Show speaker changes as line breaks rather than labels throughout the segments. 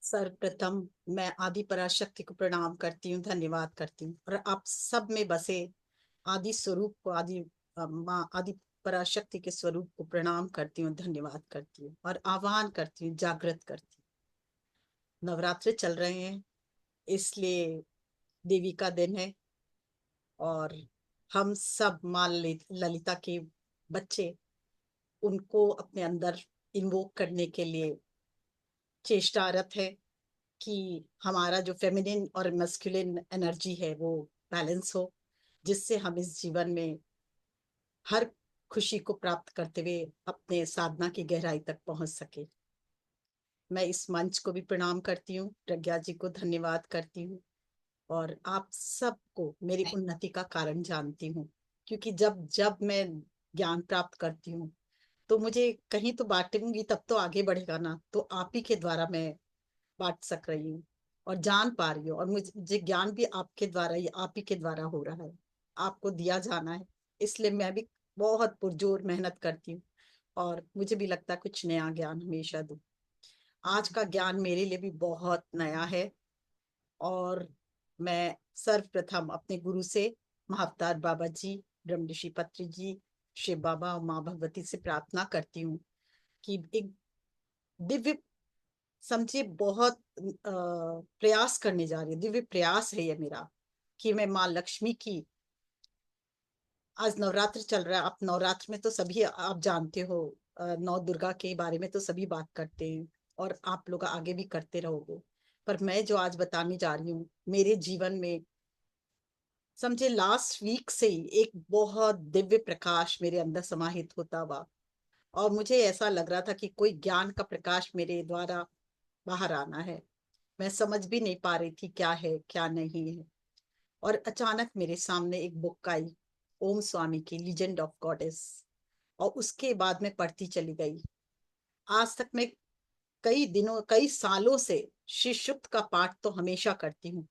सर्वप्रथम मैं आदि पराशक्ति को प्रणाम करती हूँ, धन्यवाद करती हूँ और आप सब में बसे आदि स्वरूप को, माँ आदि पराशक्ति के स्वरूप को प्रणाम करती हूँ, धन्यवाद करती हूँ और आह्वान करती हूँ, जागृत करती हूँ। नवरात्र चल रहे हैं, इसलिए देवी का दिन है और हम सब माँ ललिता के बच्चे उनको अपने अंदर इन्वोक करने के लिए चेष्टारत है कि हमारा जो फेमिनिन और मस्कुलिन एनर्जी है वो बैलेंस हो, जिससे हम इस जीवन में हर खुशी को प्राप्त करते हुए अपने साधना की गहराई तक पहुंच सके। मैं इस मंच को भी प्रणाम करती हूँ, प्रज्ञा जी को धन्यवाद करती हूँ और आप सबको मेरी उन्नति का कारण जानती हूँ, क्योंकि जब जब मैं ज्ञान प्राप्त करती हूँ तो मुझे कहीं तो बांटूंगी तब तो आगे बढ़ेगा ना, तो आप ही के द्वारा मैं बांट सक रही हूँ और जान पा रही हूँ और मुझे ज्ञान भी आपके द्वारा ही, आप ही के द्वारा हो रहा है, आपको दिया जाना है। इसलिए मैं भी बहुत पुरजोर मेहनत करती हूँ और मुझे भी लगता है कुछ नया ज्ञान हमेशा दूं। आज का ज्ञान मेरे लिए भी बहुत नया है और मैं सर्वप्रथम अपने गुरु से, महाअवतार बाबा जी, ब्रह्म ऋषि पत्री जी, शिव बाबा और माँ भगवती से प्रार्थना करती हूँ कि एक दिव्य, समझिए बहुत प्रयास करने जा रही है, दिव्य प्रयास है ये मेरा, कि मैं माँ लक्ष्मी की, आज नवरात्र चल रहा है, आप नवरात्र में तो सभी आप जानते हो, नौ दुर्गा के बारे में तो सभी बात करते हैं और आप लोग आगे भी करते रहोगे, पर मैं जो आज बताने जा रही हूँ मेरे जीवन में, समझे लास्ट वीक से ही एक बहुत दिव्य प्रकाश मेरे अंदर समाहित होता हुआ और मुझे ऐसा लग रहा था कि कोई ज्ञान का प्रकाश मेरे द्वारा बाहर आना है। मैं समझ भी नहीं पा रही थी क्या है क्या नहीं है, और अचानक मेरे सामने एक बुक आई, ओम स्वामी की लीजेंड ऑफ गॉडेस, और उसके बाद मैं पढ़ती चली गई। आज तक मैं कई दिनों कई सालों से श्री सुक्त का पाठ तो हमेशा करती हूँ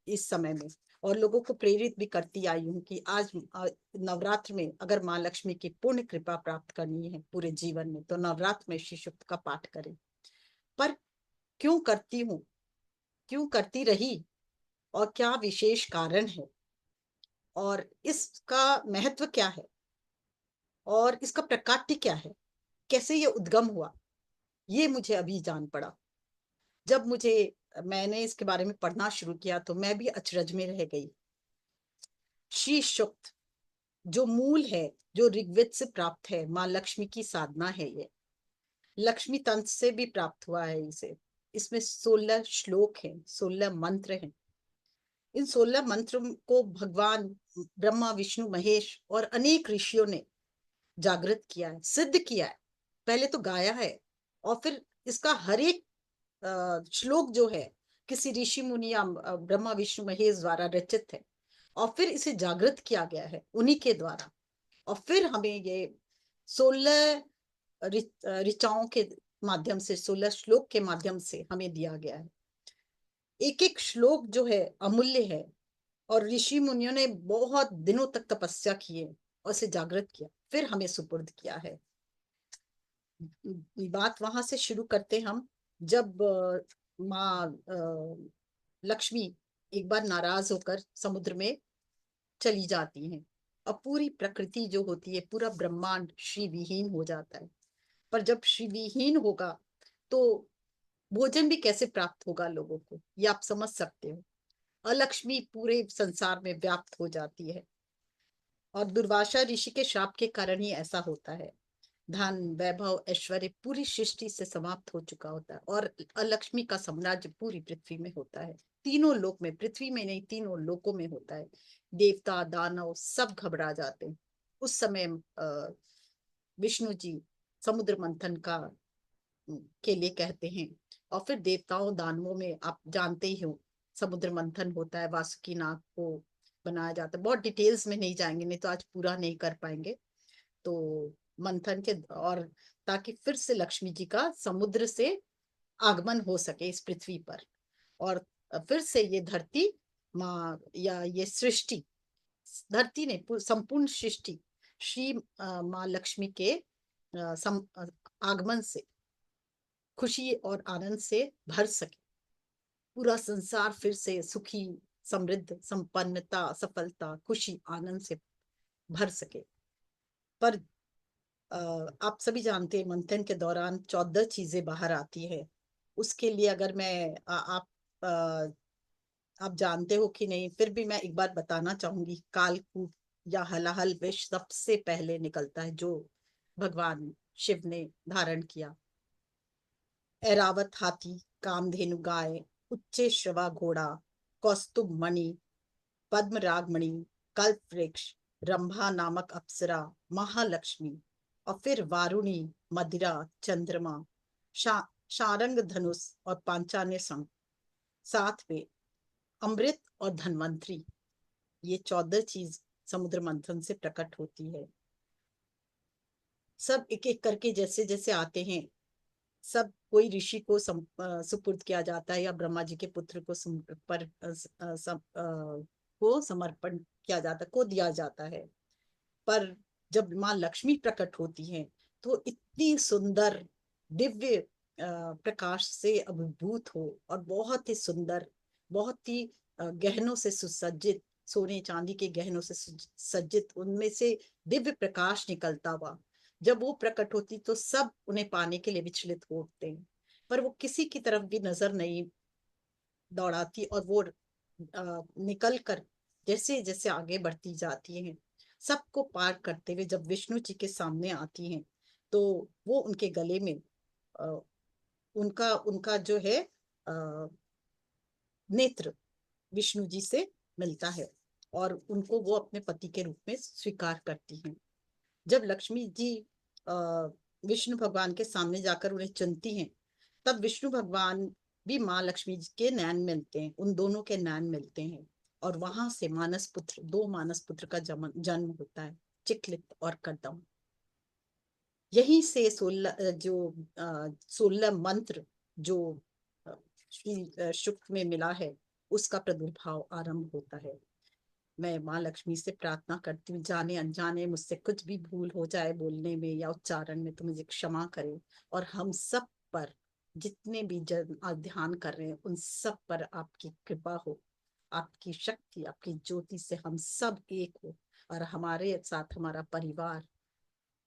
इस समय में, और लोगों को प्रेरित भी करती आई हूँ कि आज नवरात्र में अगर माँ लक्ष्मी की पूर्ण कृपा प्राप्त करनी है पूरे जीवन में तो नवरात्र में श्री सुक्त का पाठ करें। पर क्यों करती हूँ, क्यों करती रही और क्या विशेष कारण है और इसका महत्व क्या है और इसका प्रकाट्य क्या है, कैसे ये उद्गम हुआ, ये मुझे अभी जान पड़ा। जब मुझे मैंने इसके बारे में पढ़ना शुरू किया तो मैं भी अचरज में रह गई। श्री सूक्त जो मूल है, जो ऋग्वेद से प्राप्त है, माँ लक्ष्मी की साधना है, ये लक्ष्मी तंत्र से भी प्राप्त हुआ है इसे। इसमें 16 श्लोक हैं, 16 मंत्र हैं। इन 16 मंत्र को भगवान ब्रह्मा विष्णु महेश और अनेक ऋषियों ने जागृत किया है, सिद्ध किया है, पहले तो गाया है और फिर इसका हर एक श्लोक जो है किसी ऋषि मुनि या ब्रह्मा विष्णु महेश द्वारा रचित है और फिर इसे जागृत किया गया है उन्हीं के द्वारा। और फिर हमें ये 16 ऋचाओं के माध्यम से, 16 श्लोक के माध्यम से हमें दिया गया है। एक एक श्लोक जो है अमूल्य है और ऋषि मुनियों ने बहुत दिनों तक तपस्या की है और इसे जागृत किया, फिर हमें सुपुर्द किया है। बात वहां से शुरू करते हम, जब माँ लक्ष्मी एक बार नाराज होकर समुद्र में चली जाती हैं और पूरी प्रकृति जो होती है, पूरा ब्रह्मांड श्री विहीन हो जाता है। पर जब श्री विहीन होगा तो भोजन भी कैसे प्राप्त होगा लोगों को, ये आप समझ सकते हो। अलक्ष्मी पूरे संसार में व्याप्त हो जाती है और दुर्वासा ऋषि के शाप के कारण ही ऐसा होता है। धन वैभव ऐश्वर्य पूरी सृष्टि से समाप्त हो चुका होता है और अलक्ष्मी का साम्राज्य पूरी पृथ्वी में होता है, तीनों लोक में, पृथ्वी में नहीं तीनों लोकों में होता है। देवता दानव सब घबरा जाते हैं। उस समय विष्णु जी समुद्र मंथन का के लिए कहते हैं और फिर देवताओं दानवों में आप जानते ही हो समुद्र मंथन होता है, वासुकी नाग को बनाया जाता है। बहुत डिटेल्स में नहीं जाएंगे, नहीं तो आज पूरा नहीं कर पाएंगे। तो मंथन के, और ताकि फिर से लक्ष्मी जी का समुद्र से आगमन हो सके इस पृथ्वी पर और फिर से ये धरती माँ या ये सृष्टि, धरती ने संपूर्ण सृष्टि श्री माँ लक्ष्मी के आगमन से खुशी और आनंद से भर सके। पूरा संसार फिर से सुखी, समृद्ध, संपन्नता, सफलता, खुशी, आनंद से भर सके। पर आप सभी जानते हैं मंथन के दौरान 14 चीजें बाहर आती है। उसके लिए अगर मैं आप जानते हो कि नहीं, फिर भी मैं एक बार बताना चाहूंगी। कालकूट या हलाहल विष सबसे पहले निकलता है, जो भगवान शिव ने धारण किया। ऐरावत हाथी, कामधेनु गाय, उच्चे श्रवा घोड़ा, कौस्तुभ मणि, पद्मराग मणि, कल्प वृक्ष, रंभा नामक अप्सरा, महालक्ष्मी, और फिर वारुणी, मदिरा, चंद्रमा, शा, शारंग धनुष और पांचान्य संग, साथ में अमृत और धन्वंतरी। ये 14 चीज समुद्र मंथन से प्रकट होती है। सब एक एक करके जैसे जैसे आते हैं, सब कोई ऋषि को सुपुर्द किया जाता है, या ब्रह्मा जी के पुत्र को को समर्पण किया जाता, को दिया जाता है। पर जब माँ लक्ष्मी प्रकट होती हैं, तो इतनी सुंदर दिव्य प्रकाश से अभिभूत हो, और बहुत ही सुंदर, बहुत ही गहनों से सुसज्जित, सोने चांदी के गहनों से सज्जित, उनमें से दिव्य प्रकाश निकलता हुआ जब वो प्रकट होती, तो सब उन्हें पाने के लिए विचलित हो उठते हैं। पर वो किसी की तरफ भी नजर नहीं दौड़ाती, और वो निकल कर जैसे जैसे आगे बढ़ती जाती हैं, सबको पार करते हुए जब विष्णु जी के सामने आती हैं, तो वो उनके गले में अ, उनका उनका जो है नेत्र विष्णु जी से मिलता है, और उनको वो अपने पति के रूप में स्वीकार करती हैं। जब लक्ष्मी जी अ, विष्णु भगवान के सामने जाकर उन्हें चुनती हैं, तब विष्णु भगवान भी माँ लक्ष्मी जी के नैन मिलते हैं, उन दोनों के नैन मिलते हैं, और वहां से मानस पुत्र, दो मानस पुत्र का जन्म जन्म होता है, चिकलित और कदम। यहीं से 16 मंत्र जो श्री शुक्त में मिला है, उसका प्रादुर्भाव आरंभ होता है। मैं माँ लक्ष्मी से प्रार्थना करती हूँ, जाने अनजाने मुझसे कुछ भी भूल हो जाए बोलने में या उच्चारण में, तो मुझे क्षमा करें। और हम सब पर, जितने भी जन आज ध्यान कर रहे हैं, उन सब पर आपकी कृपा हो, आपकी शक्ति, आपकी ज्योति से हम सब एक हो, और हमारे साथ हमारा परिवार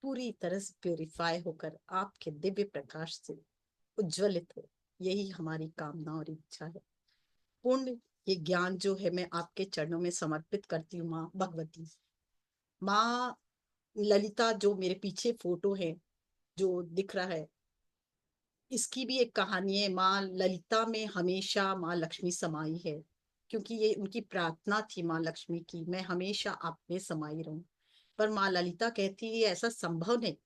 पूरी तरह से प्योरीफाई होकर आपके दिव्य प्रकाश से उज्ज्वलित हो। यही हमारी कामना और इच्छा है। पूर्ण ये ज्ञान जो है, मैं आपके चरणों में समर्पित करती हूँ माँ भगवती। माँ ललिता, जो मेरे पीछे फोटो है जो दिख रहा है, इसकी भी एक कहानी है। माँ ललिता में हमेशा माँ लक्ष्मी समाई है, क्योंकि ये उनकी प्रार्थना थी माँ लक्ष्मी की, मैं हमेशा आप में समाई रहूं। पर माँ ललिता कहती है ऐसा संभव नहीं,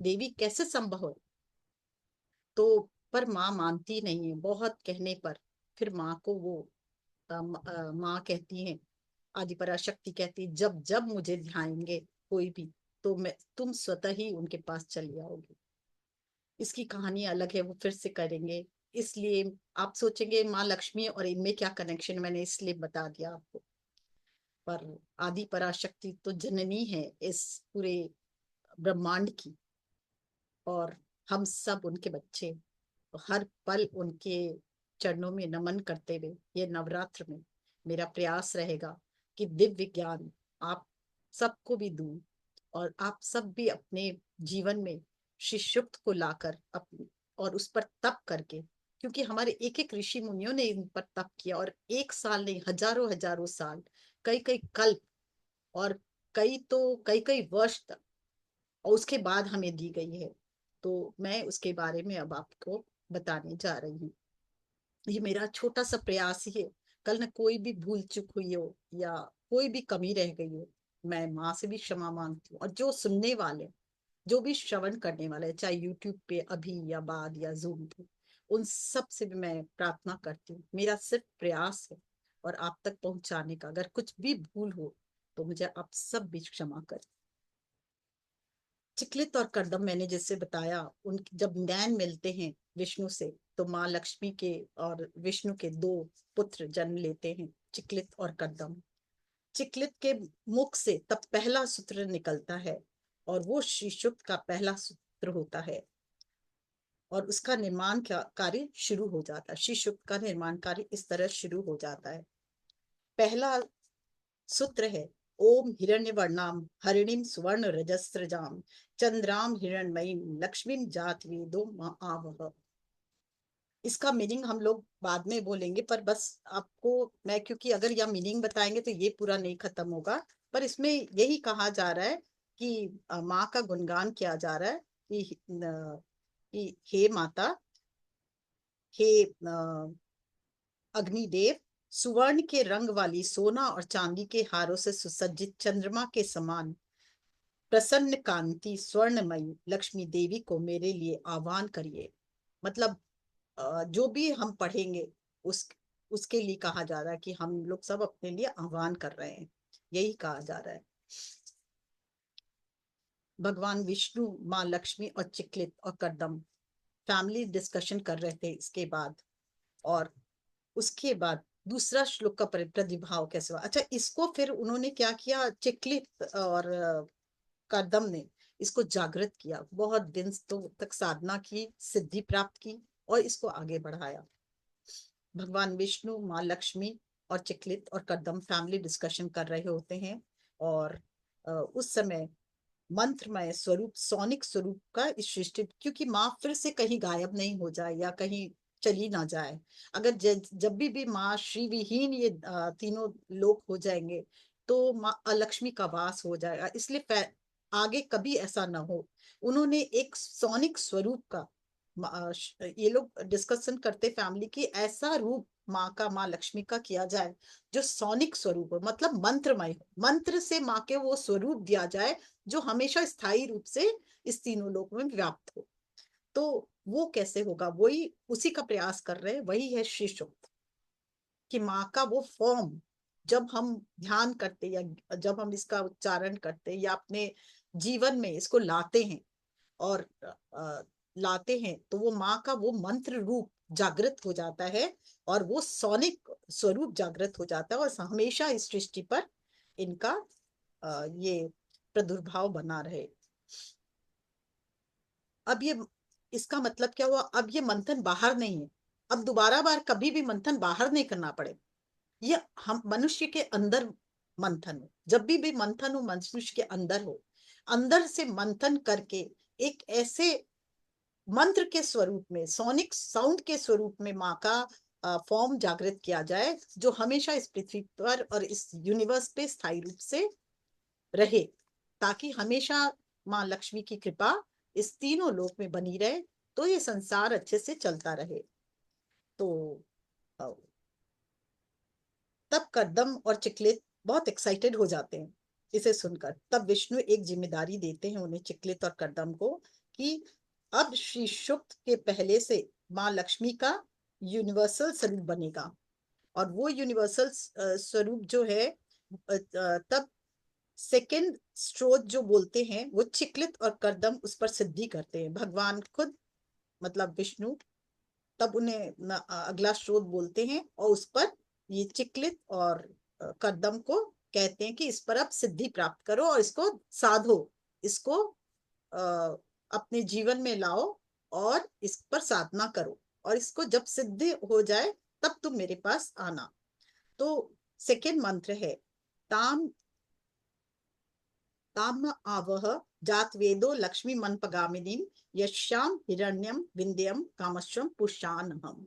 देवी कैसे संभव है? तो पर माँ मानती नहीं है, बहुत कहने पर फिर माँ को वो माँ कहती है, आदि पराशक्ति कहती है, जब जब मुझे ध्याएंगे कोई भी, तो मैं तुम स्वतः ही उनके पास चली आओगे। इसकी कहानी अलग है, वो फिर से करेंगे। इसलिए आप सोचेंगे माँ लक्ष्मी और इनमें क्या कनेक्शन, मैंने इसलिए बता दिया आपको। पर आदि पराशक्ति तो जननी है इस पूरे ब्रह्मांड की, और हम सब उनके बच्चे, हर पल उनके चरणों में नमन करते हुए ये नवरात्र में मेरा प्रयास रहेगा कि दिव्य ज्ञान आप सबको भी दूं, और आप सब भी अपने जीवन में शिष्युक्त को लाकर अपनी, और उस पर तप करके, क्योंकि हमारे एक एक ऋषि मुनियों ने इन पर तप किया, और एक साल नहीं, हजारों हजारों साल, कई कई कल्प, और कई तो कई कई वर्ष तक, और उसके बाद हमें दी गई है। तो मैं उसके बारे में अब आपको बताने जा रही हूँ। ये मेरा छोटा सा प्रयास ही है। कल न कोई भी भूल चूक हुई हो, या कोई भी कमी रह गई हो, मैं माँ से भी क्षमा मांगती हूँ। और जो सुनने वाले, जो भी श्रवण करने वाले, चाहे यूट्यूब पे अभी या बाद या जूम पे, उन सब से भी मैं प्रार्थना करती हूँ। मेरा सिर्फ प्रयास है और आप तक पहुंचाने का, अगर कुछ भी भूल हो तो मुझे आप सब भी क्षमा करें। चिकलित और करदम मैंने जैसे बताया, उन जब नैन मिलते हैं विष्णु से, तो माँ लक्ष्मी के और विष्णु के दो पुत्र जन्म लेते हैं, चिकलित और करदम। चिकलित के मुख से तब पहला सूत्र निकलता है, और वो श्री शुक्त का पहला सूत्र होता है। और उसका निर्माण कार्य शुरू हो जाता है। श्री सूक्त का निर्माण कार्य इस तरह शुरू हो जाता है। पहला सूत्र है, ओम हिरण्यवर्णाम हरिणीम सुवर्ण रजस्रजाम चंद्राम हिरण्मयीम लक्ष्मीम जात वेदो आवह। इसका मीनिंग हम लोग बाद में बोलेंगे, पर बस आपको मैं, क्योंकि अगर यह मीनिंग बताएंगे तो ये पूरा नहीं खत्म होगा। पर इसमें यही कहा जा रहा है कि माँ का गुणगान किया जा रहा है कि हे माता, हे अग्निदेव, सुवर्ण के रंग वाली सोना और चांदी के हारों से सुसज्जित चंद्रमा के समान प्रसन्न कांति स्वर्णमयी लक्ष्मी देवी को मेरे लिए आह्वान करिए। मतलब जो भी हम पढ़ेंगे उस उसके लिए कहा जा रहा है कि हम लोग सब अपने लिए आह्वान कर रहे हैं, यही कहा जा रहा है। भगवान विष्णु, माँ लक्ष्मी और चिकलित और कदम फैमिली डिस्कशन कर रहे थे इसके बाद। और उसके बाद दूसरा श्लोक का प्रतिभाव कैसे हुआ। अच्छा, इसको फिर उन्होंने क्या किया, चिकलित और कदम ने इसको जागृत किया, बहुत दिन तो तक साधना की, सिद्धि प्राप्त की और इसको आगे बढ़ाया। भगवान विष्णु, माँ लक्ष्मी और चिकलित और कदम फैमिली डिस्कशन कर रहे होते हैं। और उस समय मंत्रमय स्वरूप, सोनिक स्वरूप का इस सृष्टि, क्योंकि माँ फिर से कहीं गायब नहीं हो जाए या कहीं चली ना जाए। अगर जब भी माँ श्री विहीन ये तीनों लोक हो जाएंगे तो माँ लक्ष्मी का वास हो जाएगा। इसलिए आगे कभी ऐसा ना हो, उन्होंने एक सोनिक स्वरूप का ये लोग डिस्कशन करते फैमिली की, ऐसा रूप माँ का, माँ लक्ष्मी का किया जाए जो सोनिक स्वरूप हो, मतलब मंत्रमय हो, मंत्र से माँ के वो स्वरूप दिया जाए जो हमेशा स्थायी रूप से इस तीनों लोक में व्याप्त हो। तो वो कैसे होगा, वही उसी का प्रयास कर रहे हैं, वही है श्री सूक्त कि माँ का वो फॉर्म जब हम ध्यान करते या जब हम इसका उच्चारण करते या अपने जीवन में इसको लाते हैं और लाते हैं तो वो माँ का वो मंत्र रूप जागृत हो जाता है और वो सोनिक स्वरूप जागृत हो जाता है और हमेशा इस सृष्टि पर इनका ये प्रादुर्भाव बना रहे। अब ये, इसका मतलब क्या हुआ, अब ये मंथन बाहर नहीं है, अब दोबारा बार कभी भी मंथन बाहर नहीं करना पड़े, ये हम मनुष्य के अंदर मंथन हो, जब भी मंथन हो मनुष्य के अंदर हो, अंदर से मंथन करके एक ऐसे मंत्र के स्वरूप में, सोनिक साउंड के स्वरूप में माँ का फॉर्म जागृत किया जाए जो हमेशा इस पृथ्वी पर और इस यूनिवर्स पे स्थायी रूप से रहे, ताकि हमेशा माँ लक्ष्मी की कृपा इस तीनों लोक में बनी रहे, तो ये संसार अच्छे से चलता रहे। तो अ, तब कदम और चिकलित बहुत एक्साइटेड हो जाते हैं इसे सुनकर। तब विष्णु एक जिम्मेदारी देते हैं उन्हें, चिकलित और कदम को, कि अब श्री शुक्त के पहले से माँ लक्ष्मी का यूनिवर्सल स्वरूप बनेगा। और वो यूनिवर्सल स्वरूप जो है, तब सेकेंड स्ट्रोक जो बोलते हैं वो चिकलित और करदम उस पर सिद्धि करते हैं, भगवान खुद मतलब विष्णु तब उन्हें अगला स्रोत बोलते हैं और उस पर ये चिकलित और करदम को कहते हैं कि इस पर आप सिद्धि प्राप्त करो और इसको साधो, इसको अपने जीवन में लाओ और इस पर साधना करो, और इसको जब सिद्ध हो जाए तब तुम मेरे पास आना। तो सेकेंड मंत्र है, ताम ताम आवह जात वेदो लक्ष्मी मनपगामिनी यश्याम हिरण्यम विंध्यम कामश्वम पुषानहम।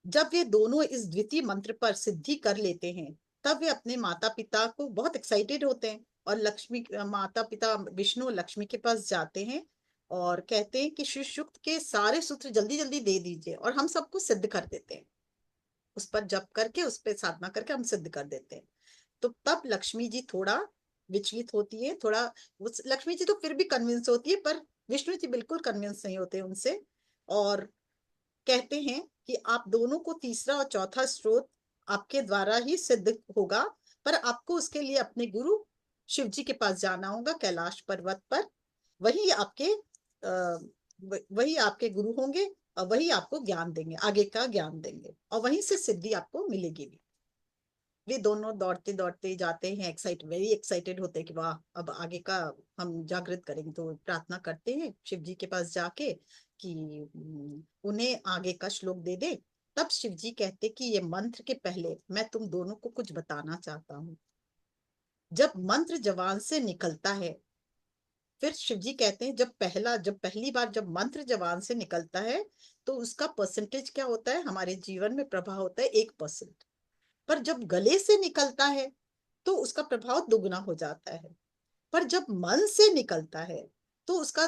जब वे दोनों इस द्वितीय मंत्र पर सिद्धि कर लेते हैं तब वे अपने माता पिता को बहुत एक्साइटेड होते हैं और लक्ष्मी, माता पिता विष्णु लक्ष्मी के पास जाते हैं और कहते हैं कि श्री सूक्त के सारे सूत्र जल्दी जल्दी दे दीजिए और हम सबको सिद्ध कर देते हैं, उस पर जप करके उस पर साधना करके हम सिद्ध कर देते हैं। तो तब लक्ष्मी जी थोड़ा विचलित होती है, थोड़ा लक्ष्मी जी तो फिर भी कन्विंस होती है, पर विष्णु जी बिल्कुल कन्विंस नहीं होते उनसे, और कहते हैं कि आप दोनों को तीसरा और चौथा स्रोत आपके द्वारा ही सिद्ध होगा, पर आपको उसके लिए अपने गुरु शिव जी के पास जाना होगा कैलाश पर्वत पर, वही आपके वही आपके गुरु होंगे और वही आपको ज्ञान देंगे, आगे का ज्ञान देंगे और वहीं से सिद्धि आपको मिलेगी भी। वे दोनों दौड़ते दौड़ते जाते हैं, वेरी एक्साइटेड होते हैं कि वाह अब आगे का हम जागृत करेंगे। तो प्रार्थना करते हैं शिव जी के पास जाके कि उन्हें आगे का श्लोक दे दे। तब शिव जी कहते कि ये मंत्र के पहले मैं तुम दोनों को कुछ बताना चाहता हूँ। जब मंत्र जवान से निकलता है, फिर शिव जी कहते हैं जब पहली बार जब मंत्र जवान से निकलता है तो उसका परसेंटेज क्या होता है, हमारे जीवन में प्रभाव होता है 1%। पर जब गले से निकलता है तो उसका प्रभाव दुगना हो जाता है। पर जब मन से निकलता है तो उसका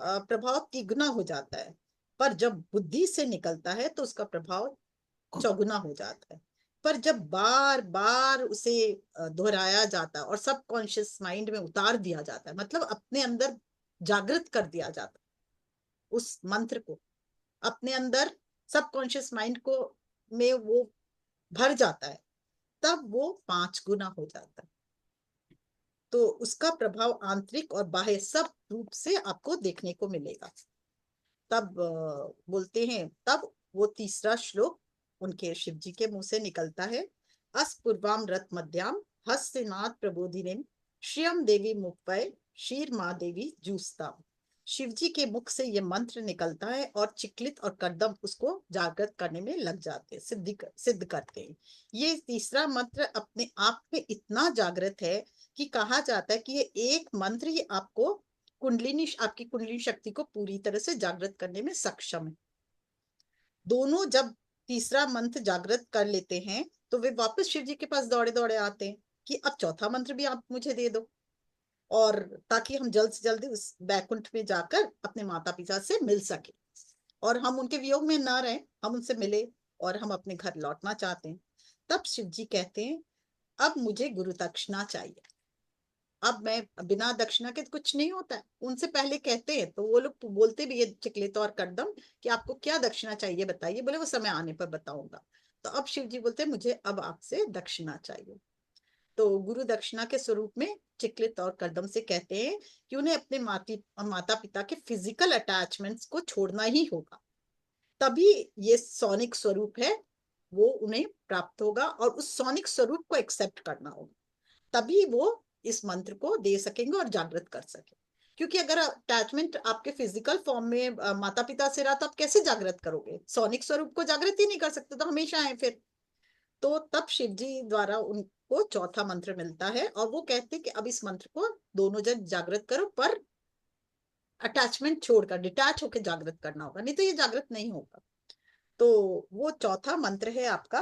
प्रभाव तिगुना हो जाता है। पर जब बुद्धि से निकलता है तो उसका प्रभाव चौगुना हो जाता है। पर जब बार बार उसे दोहराया जाता है और सबकॉन्शियस माइंड में उतार दिया जाता है, मतलब अपने अंदर जागृत कर दिया जाता है उस मंत्र को, अपने अंदर सबकॉन्शियस माइंड को में वो भर जाता है, तब वो 5 गुना हो जाता है। तो उसका प्रभाव आंतरिक और बाह्य सब रूप से आपको देखने को मिलेगा। तब बोलते हैं, तब वो तीसरा श्लोक उनके शिव जी के मुंह से निकलता है। अस पूर्वाम रथ मध्याम हस्तिनाथ प्रबोधिनीम श्रियम देवी मुक्पय शीर माँ देवी जूस्ताम। शिव जी के मुख से ये मंत्र निकलता है और चिकलित और करदम उसको जागृत करने में लग जाते हैं, सिद्ध करते हैं। ये तीसरा मंत्र अपने आप में इतना जागृत है कि कहा जाता है कि ये एक मंत्र ही आपकी कुंडलिनी शक्ति को पूरी तरह से जागृत करने में सक्षम है। दोनों जब तीसरा मंत्र जागृत कर लेते हैं तो वे वापस शिव जी के पास दौड़े दौड़े आते हैं कि अब चौथा मंत्र भी आप मुझे दे दो, और ताकि हम जल्द से जल्द उस बैकुंठ में जाकर अपने माता पिता से मिल सके और हम उनके वियोग में ना रहें, हम उनसे मिले और हम अपने घर लौटना चाहते हैं। तब शिव जी कहते हैं अब मुझे गुरु दक्षिणा चाहिए। अब मैं बिना दक्षिणा के तो कुछ नहीं होता है। उनसे पहले कहते हैं तो वो लोग बोलते भी ये चिकलित और करदम कि आपको क्या दक्षिणा चाहिए बताइए। बोले वो समय आने पर बताऊंगा। तो अब शिव जी बोलते हैं मुझे अब आपसे दक्षिणा चाहिए। तो गुरु दक्षिणा के स्वरूप में चिकलित और करदम से कहते हैं कि उन्हें अपने माता पिता के फिजिकल अटैचमेंट्स को छोड़ना ही होगा, तभी ये सोनिक स्वरूप है वो उन्हें प्राप्त होगा और उस सोनिक स्वरूप को एक्सेप्ट करना होगा, तभी वो इस मंत्र को दे सकेंगे और जागृत कर सके। क्योंकि अगर अटैचमेंट आपके फिजिकल फॉर्म में माता पिता से रहा तो आप कैसे जागृत करोगे, सोनिक स्वरूप को जागृत ही नहीं कर सकते, तो हमेशा है फिर। तो तब शिव जी द्वारा उनको चौथा मंत्र मिलता है और वो कहते हैं कि अब इस मंत्र को दोनों जन जागृत करो, पर अटैचमेंट छोड़कर डिटैच होकर जागृत करना होगा, नहीं तो ये जागृत नहीं होगा। तो वो चौथा मंत्र है आपका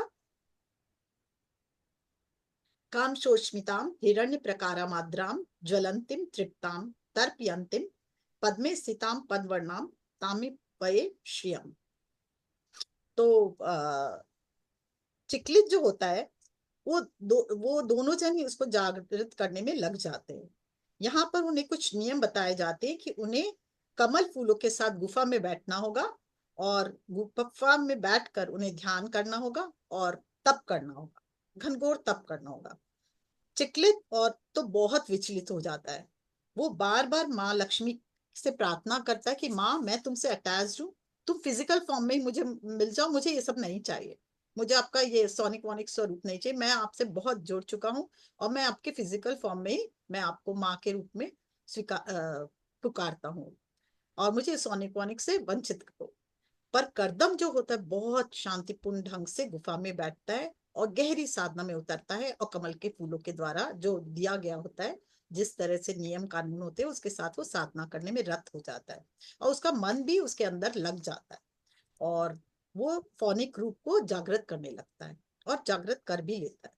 काम शोष्मिताम हिरण्य प्रकारामाद्राम ज्वलंतिम तृप्ताम तर्पयंतिम पद्मे स्थिताम पद्मवर्णाम तामि वये श्रियम। तो चिकलित जो होता है वो दोनों जन ही उसको जागृत करने में लग जाते हैं। यहाँ पर उन्हें कुछ नियम बताए जाते हैं कि उन्हें कमल फूलों के साथ गुफा में बैठना होगा और गुफा में बैठकर उन्हें ध्यान करना होगा और तप करना होगा, घनघोर तप करना होगा। चिकलित और तो बहुत विचलित हो जाता है। वो बार बार माँ लक्ष्मी से प्रार्थना करता है कि माँ मैं तुमसे अटैच्ड हूँ, तुम फिजिकल फॉर्म में ही मुझे मिल जाओ, मुझे ये सब नहीं चाहिए, मुझे आपका ये सोनिक वोनिक स्वरूप नहीं चाहिए, मैं आपसे बहुत जुड़ चुका हूँ और मैं आपके फिजिकल फॉर्म में ही मैं आपको माँ के रूप में स्वीकार पुकारता हूँ और मुझे सोनिक वोनिक से वंचित करो। पर करदम जो होता है बहुत शांतिपूर्ण ढंग से गुफा में बैठता है और गहरी साधना में उतरता है और कमल के फूलों के द्वारा जो दिया गया होता है, जिस तरह से नियम कानून होते हैं उसके साथ वो साधना करने में रत हो जाता है और उसका मन भी उसके अंदर लग जाता है और वो फौनिक रूप को जागृत करने लगता है और जागृत कर भी लेता है।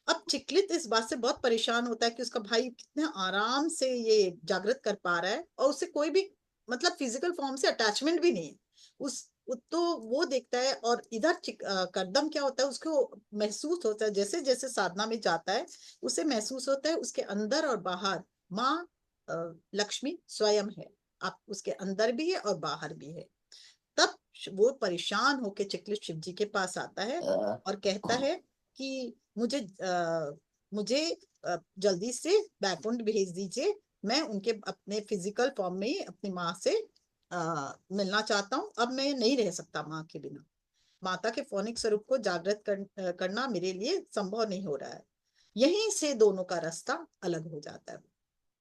अब चिकलित इस बात से बहुत परेशान होता है कि उसका भाई कितने आराम से ये जागृत कर पा रहा है और उसे कोई भी मतलब फिजिकल फॉर्म से अटैचमेंट भी नहीं है। तो वो देखता है और इधर करदम क्या होता है, उसको महसूस होता है जैसे जैसे साधना में जाता है उसे महसूस होता है उसके अंदर और बाहर माँ लक्ष्मी स्वयं है, आप उसके अंदर भी है और बाहर भी है। तब वो परेशान होकर चिकलित शिव जी के पास आता है और कहता है कि मुझे जल्दी से बैकुंठ भेज दीजिए, मैं उनके अपने फिजिकल फॉर्म में ही अपनी माँ से मिलना चाहता हूँ, अब मैं नहीं रह सकता माँ के बिना। माता के फौनिक स्वरूप को जागृत करना मेरे लिए संभव नहीं हो रहा है। यहीं से दोनों का रास्ता अलग हो जाता है।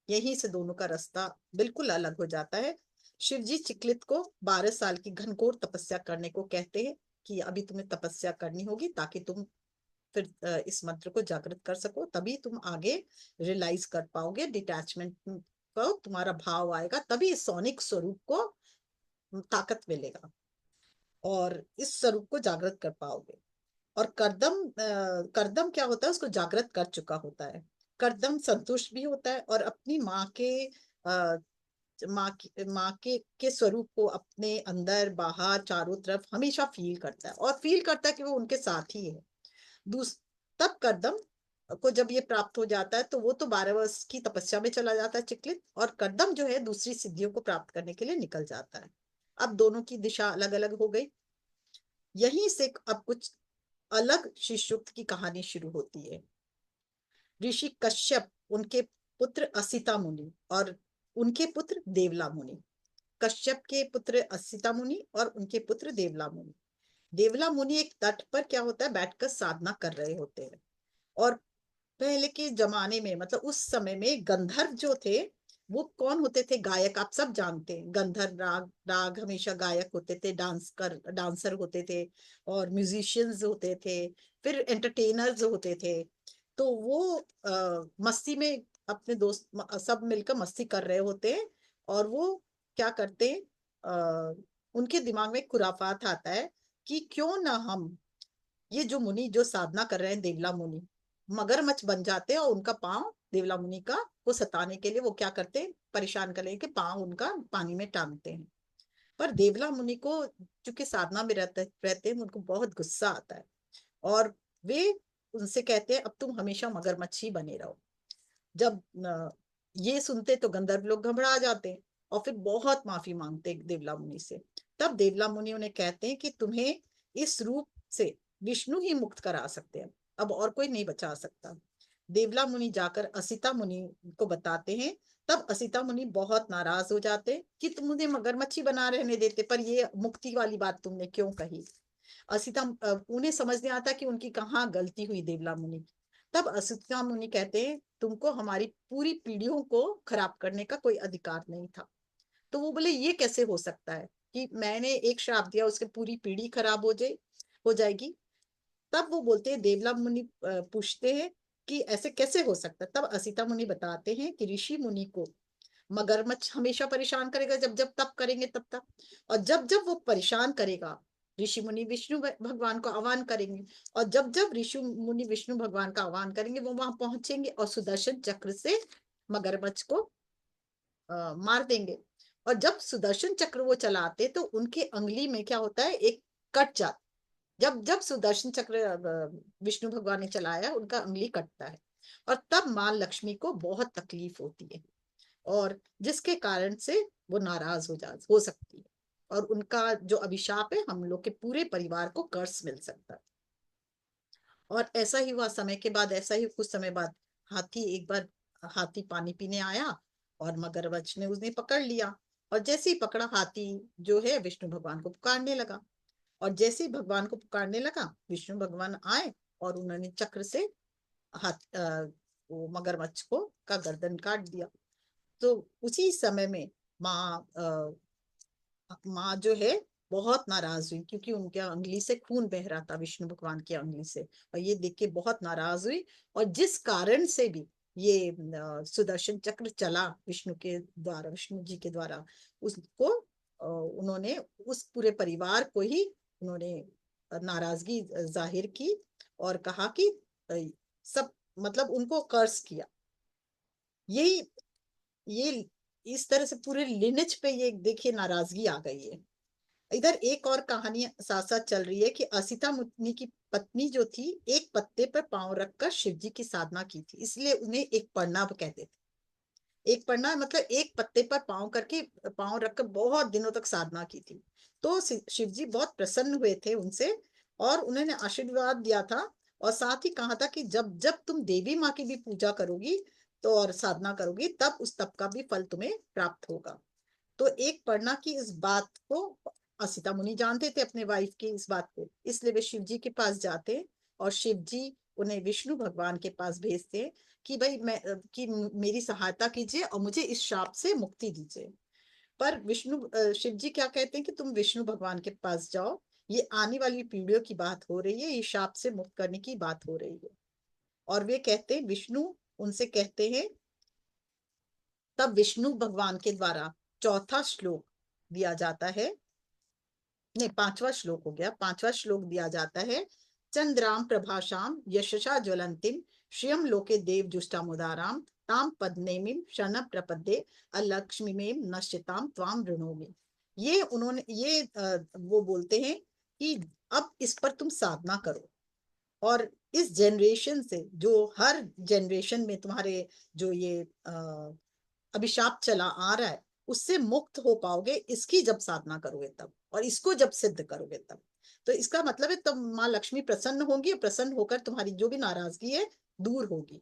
यहीं से दोनों का रास्ता बिल्कुल अलग हो जाता है। शिव जी चिकलित को 12 साल की घनघोर तपस्या करने को कहते हैं कि अभी तुम्हें तपस्या करनी होगी ताकि तुम फिर इस मंत्र को जागृत कर सको, तभी तुम आगे रियलाइज कर पाओगे, डिटैचमेंट को तुम्हारा भाव आएगा, तभी इस सोनिक स्वरूप को ताकत मिलेगा और इस स्वरूप को जागृत कर पाओगे। और करदम क्या होता है, उसको जागृत कर चुका होता है। करदम संतुष्ट भी होता है और अपनी आ, माँ के स्वरूप को अपने अंदर बाहर चारों तरफ हमेशा फील करता है और फील करता है कि वो उनके साथ ही है। दूस तब करदम को जब ये प्राप्त हो जाता है तो वो तो 12 वर्ष की तपस्या में चला जाता है चिकलित, और करदम जो है दूसरी सिद्धियों को प्राप्त करने के लिए निकल जाता है। अब दोनों की दिशा अलग अलग हो गई। यहीं से अब कुछ अलग शिष्युक्त की कहानी शुरू होती है। ऋषि कश्यप, उनके पुत्र असिता मुनि और उनके पुत्र देवला मुनि। कश्यप के पुत्र असिता मुनि और उनके पुत्र देवला मुनि। देवला मुनि एक तट पर क्या होता है बैठकर साधना कर रहे होते हैं। और पहले के जमाने में, मतलब उस समय में गंधर्व जो थे वो कौन होते थे, गायक, आप सब जानते हैं। गंधर्व राग राग हमेशा गायक होते थे, डांसर होते थे और म्यूजिशियंस होते थे, फिर एंटरटेनर्स होते थे। तो वो मस्ती में अपने दोस्त सब मिलकर मस्ती कर रहे होते हैं। और वो क्या करते हैं, उनके दिमाग में खुराफात आता है कि क्यों ना हम, ये जो मुनि जो साधना कर रहे हैं देवला मुनि, मगरमच्छ बन जाते हैं और उनका पाँव देवला मुनि का को सताने के लिए वो क्या करते हैं, परेशान कर लेके पाँव उनका पानी में टांगते हैं। पर देवला मुनि को चूंकि साधना में रहते हैं, उनको बहुत गुस्सा आता है और वे उनसे कहते हैं अब तुम हमेशा मगरमच्छ ही बने रहो। जब ये सुनते तो गंधर्व लोग घबरा जाते हैं और फिर बहुत माफी मांगते हैं देवला मुनि से। तब देवला मुनि उन्हें कहते हैं कि तुम्हें इस रूप से विष्णु ही मुक्त करा सकते हैं, अब और कोई नहीं बचा सकता। देवला मुनि जाकर असिता मुनि को बताते हैं। तब असिता मुनि बहुत नाराज हो जाते हैं कि तुम मुझे मगरमच्छी बना रहने देते, पर ये मुक्ति वाली बात तुमने क्यों कही। उन्हें समझ नहीं आता कि उनकी कहाँ गलती हुई देवला मुनि। तब असिता मुनि कहते हैं तुमको हमारी पूरी पीढ़ियों को खराब करने का कोई अधिकार नहीं था। तो वो बोले ये कैसे हो सकता है कि मैंने एक श्राप दिया उसके पूरी पीढ़ी खराब हो जाएगी। तब वो बोलते हैं, देवला मुनि पूछते हैं कि ऐसे कैसे हो सकता है। तब असिता मुनि बताते हैं कि ऋषि मुनि को मगरमच्छ हमेशा परेशान करेगा, जब जब तप करेंगे तब तक, और जब जब वो परेशान करेगा ऋषि मुनि विष्णु भगवान को आह्वान करेंगे, और जब जब ऋषि मुनि विष्णु भगवान का आह्वान करेंगे वो वहां पहुंचेंगे और सुदर्शन चक्र से मगरमच्छ को मार देंगे। और जब सुदर्शन चक्र वो चलाते तो उनके अंगुली में क्या होता है, एक कट जाता। जब जब सुदर्शन चक्र विष्णु भगवान ने चलाया उनका अंगुली कटता है और तब माँ लक्ष्मी को बहुत तकलीफ होती है और जिसके कारण से वो नाराज हो सकती है और उनका जो अभिशाप है हम लोग के पूरे परिवार को कर्स मिल सकता है। और ऐसा ही हुआ, समय के बाद ऐसा ही कुछ समय बाद हाथी पानी पीने आया और मगरमच्छ ने उसने पकड़ लिया। और जैसे ही पकड़ा, हाथी जो है विष्णु भगवान को पुकारने लगा। और जैसे ही भगवान को पुकारने लगा विष्णु भगवान आए और उन्होंने चक्र से वो मगरमच्छ को का गर्दन काट दिया। तो उसी समय में माँ माँ जो है बहुत नाराज हुई क्योंकि उनके अंगुली से खून बह रहा था विष्णु भगवान की अंगुली से, और ये देख के बहुत नाराज हुई। और जिस कारण से भी ये सुदर्शन चक्र चला विष्णु के द्वारा, विष्णु जी के द्वारा, उसको उन्होंने उस पूरे परिवार को ही उन्होंने नाराजगी जाहिर की और कहा कि सब, मतलब उनको कर्स किया। यही ये इस तरह से पूरे लिनेज पे ये देखिए नाराजगी आ गई है। इधर एक और कहानी साथ साथ चल रही है कि असिता मुनि की पत्नी जो थी एक पत्ते पर पांव रखकर शिव जी की साधना की थी, इसलिए उन्हें एक पढ़ना कहते थे। एक पढ़ना मतलब एक पत्ते पर पांव रखकर बहुत दिनों तक साधना की थी। तो शिव जी बहुत प्रसन्न हुए थे उनसे और उन्होंने आशीर्वाद दिया था और साथ ही कहा था कि जब जब तुम देवी माँ की भी पूजा करोगी तो और साधना करोगी तब उस तप का भी फल तुम्हें प्राप्त होगा। तो एक पढ़ना की इस बात को असिता मुनि जानते थे अपने वाइफ की इस बात को, इसलिए वे शिव जी के पास जाते हैं और शिव जी उन्हें विष्णु भगवान के पास भेजते हैं कि भाई कि मेरी सहायता कीजिए और मुझे इस शाप से मुक्ति दीजिए। पर शिव जी क्या कहते हैं कि तुम विष्णु भगवान के पास जाओ, ये आने वाली पीढ़ियों की बात हो रही है, ये शाप से मुक्त करने की बात हो रही है। और वे कहते हैं, विष्णु उनसे कहते हैं, तब विष्णु भगवान के द्वारा चौथा श्लोक दिया जाता है, नहीं पांचवा श्लोक हो गया, पांचवा श्लोक दिया जाता है। चंद्राम प्रभाषाम यशसा ज्वलंतिम श्रियम लोके देव जुष्टामुदाराम ताम पद्मेमिम शरण प्रपद्ये अलक्ष्मीमेम नश्चिताम त्वाम ऋणोमि। ये उन्होंने वो बोलते हैं कि अब इस पर तुम साधना करो, और इस जनरेशन से, जो हर जनरेशन में तुम्हारे जो ये अभिशाप चला आ रहा है, उससे मुक्त हो पाओगे इसकी जब साधना करोगे तब, और इसको जब सिद्ध करोगे तब। तो इसका मतलब है तब माँ लक्ष्मी प्रसन्न होंगी, प्रसन्न होकर तुम्हारी जो भी नाराजगी है दूर होगी।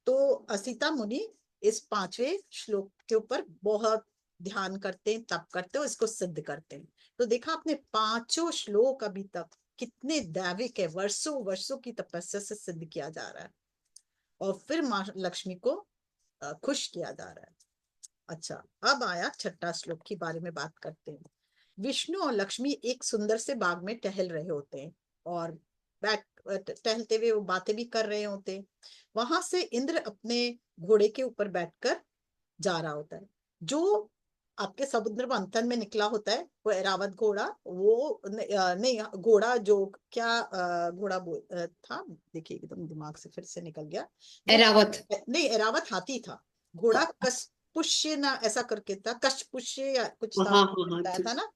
तो सीता मुनि इस पांचवें श्लोक के ऊपर बहुत ध्यान करते हैं, तप करते हैं, इसको सिद्ध करते हैं। तो देखा आपने, पांचों श्लोक अभी तक कितने दैविक है, वर्षों वर्षों की तपस्या से सिद्ध किया जा रहा है, और फिर माँ लक्ष्मी को खुश किया जा रहा है। अच्छा, अब आया छठा श्लोक के बारे में बात करते हैं। विष्णु और लक्ष्मी एक सुंदर से बाग में टहल रहे होते हैं, और बैठ टहलते हुए वो बातें भी कर रहे होते हैं। वहां से इंद्र अपने घोड़े के ऊपर बैठकर जा रहा होता है। जो आपके समुद्र मंथन में निकला होता है वो ऐरावत घोड़ा, वो नहीं, घोड़ा जो क्या घोड़ा था, देखिए एकदम दिमाग से फिर से निकल गया वो।
एरावत
नहीं, ऐरावत हाथी था। घोड़ा कशपुष्य ना ऐसा करके था, कशपुष्य या कुछ था,
हाँ हाँ हाँ,
बताया
ठीक।
था ना,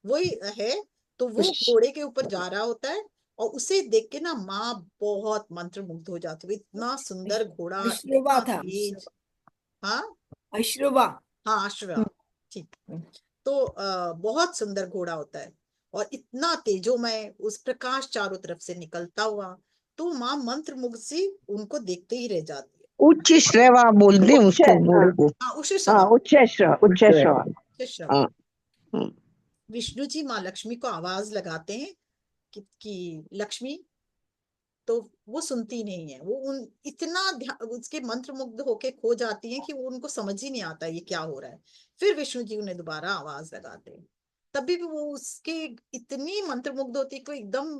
वही है। तो वो घोड़े के ऊपर जा रहा होता है, और उसे देख के ना माँ बहुत मंत्रमुग्ध हो जाती है, इतना सुंदर घोड़ा,
अश्रुवा
इतना
था।
तेज। हाँ
अश्रुवा।
हाँ, अश्वा, ठीक। तो बहुत सुंदर घोड़ा होता है, और इतना तेजोमय, उस प्रकाश चारों तरफ से निकलता हुआ, तो माँ मंत्र मुग्ध सी उनको देखते ही रह जाती है।
उच्च श्रेवा बोलते हैं उसको, घोड़े को।
हाँ,
हाँ,
उषिश्रवा।
उच्च श्रेवा।
उषिश्रवा।
हाँ। हम्म।
विष्णु जी माँ लक्ष्मी को आवाज लगाते हैं कि लक्ष्मी, तो वो सुनती नहीं है, वो उन इतना उसके मंत्र मुग्ध होके खो जाती है कि वो उनको समझ ही नहीं आता ये क्या हो रहा है। फिर विष्णु जी उन्हें दोबारा आवाज लगाते हैं, तभी भी वो उसके इतनी मंत्र मुग्ध होती है कि एकदम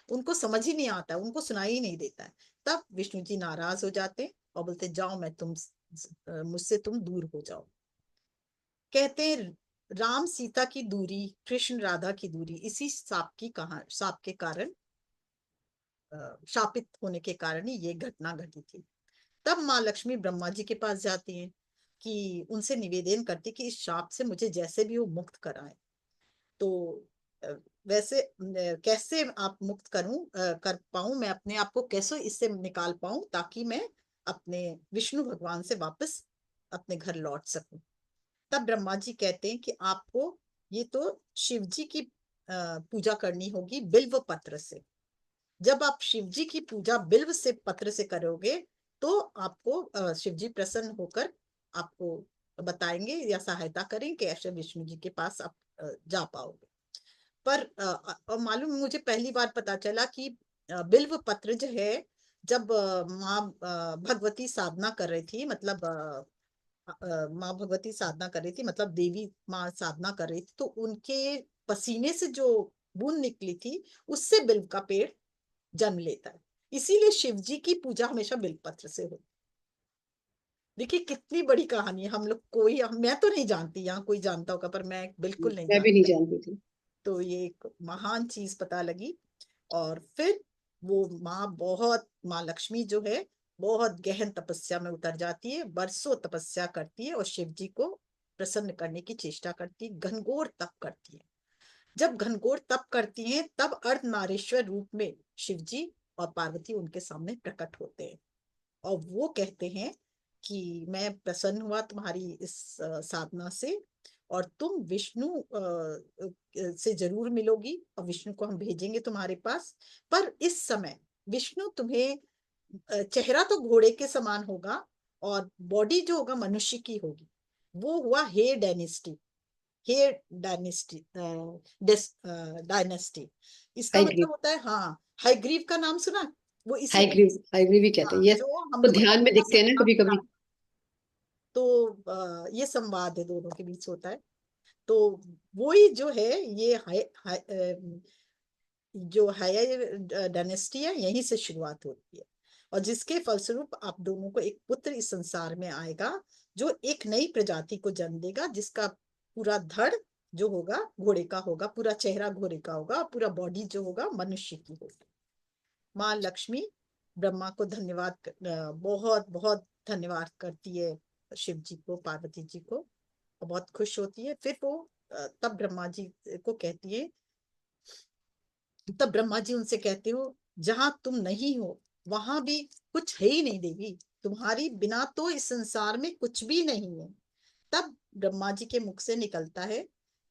उनको समझ ही नहीं आता, उनको सुनाई ही नहीं देता है। तब विष्णु जी नाराज हो जाते हैं और बोलते, जाओ, मैं मुझसे तुम दूर हो जाओ। कहते हैं, राम सीता की दूरी, कृष्ण राधा की दूरी, इसी साप के कारण, शापित होने के कारण ही ये घटना घटी थी। तब माँ लक्ष्मी ब्रह्मा जी के पास जाती हैं, कि उनसे निवेदन करती कि इस शाप से मुझे जैसे भी वो मुक्त कराएं। तो अ, वैसे कैसे आप मुक्त कर पाऊं, मैं अपने आप को कैसे इससे निकाल पाऊं, ताकि मैं अपने विष्णु भगवान से वापस अपने घर लौट सकूं। तब ब्रह्मा जी कहते हैं कि आपको ये तो शिव जी की पूजा करनी होगी बिल्व पत्र से। जब आप शिव जी की पूजा बिल्व से पत्र से करोगे, तो आपको शिव जी प्रसन्न होकर आपको बताएंगे या सहायता करेंगे कि ऐसे विष्णु जी के पास आप जा पाओगे। पर मालूम, मुझे पहली बार पता चला कि बिल्व पत्र जो है, जब माँ भगवती साधना कर रही थी, मतलब माँ भगवती साधना कर रही थी, मतलब देवी माँ साधना कर रही थी, तो उनके पसीने से जो बूंद निकली थी, उससे बिल्व का पेड़ जन्म लेता है। इसीलिए शिव जी की पूजा हमेशा बिल्वपत्र से होती। देखिए कितनी बड़ी कहानी है, हम लोग मैं तो नहीं जानती, यहाँ कोई जानता होगा, पर मैं बिल्कुल नहीं
मैं भी नहीं
जानती।
जानती थी।
तो ये एक महान चीज पता लगी। और फिर वो माँ लक्ष्मी जो है, बहुत गहन तपस्या में उतर जाती है, बरसों तपस्या करती है, और शिव जी को प्रसन्न करने की चेष्टा करती है, घनघोर तप करती है। जब घनघोर तप करती हैं, तब अर्धनारीश्वर रूप में शिव जी और पार्वती उनके सामने प्रकट होते हैं, और वो कहते हैं कि मैं प्रसन्न हुआ तुम्हारी इस साधना से, और तुम विष्णु से जरूर मिलोगी, और विष्णु को हम भेजेंगे तुम्हारे पास। पर इस समय विष्णु तुम्हें, चेहरा तो घोड़े के समान होगा, और बॉडी जो होगा मनुष्य की होगी। वो हुआ हे डायनेस्टी, डायनेस्टी। इसका
हाईग्रीव,
मतलब होता है, हाँ, हाईग्रीव का नाम सुना? वो इसी,
हाईग्रीव ही कहते हैं,
हाँ,
यस।
जो हम
तो
लोग
ध्यान में
अपना
दिखते हैं ना
सपना
कभी
पूरा,
कभी।
तो ये संवाद है दोनों के बीच होता है। तो वही जो है, ये जो है डायनेस्टी है, यहीं से शुरुआत होती है। और जिसके फलस्वरूप आप दोनों को एक पुत्र इस संसार में आएगा, जो एक नई प्रजाति को जन्म देगा, जिसका पूरा धड़ जो होगा घोड़े का होगा, पूरा चेहरा घोड़े का होगा, पूरा बॉडी जो होगा मनुष्य की होगी। माँ लक्ष्मी ब्रह्मा को धन्यवाद बहुत बहुत धन्यवाद करती है, शिव जी को, पार्वती जी को, और बहुत खुश होती है। फिर वो तब ब्रह्मा जी को कहती है, तब ब्रह्मा जी उनसे कहते हो, जहां तुम नहीं हो वहां भी कुछ है ही नहीं देवी, तुम्हारी बिना तो इस संसार में कुछ भी नहीं है। तब ब्रह्मा जी के मुख से निकलता है,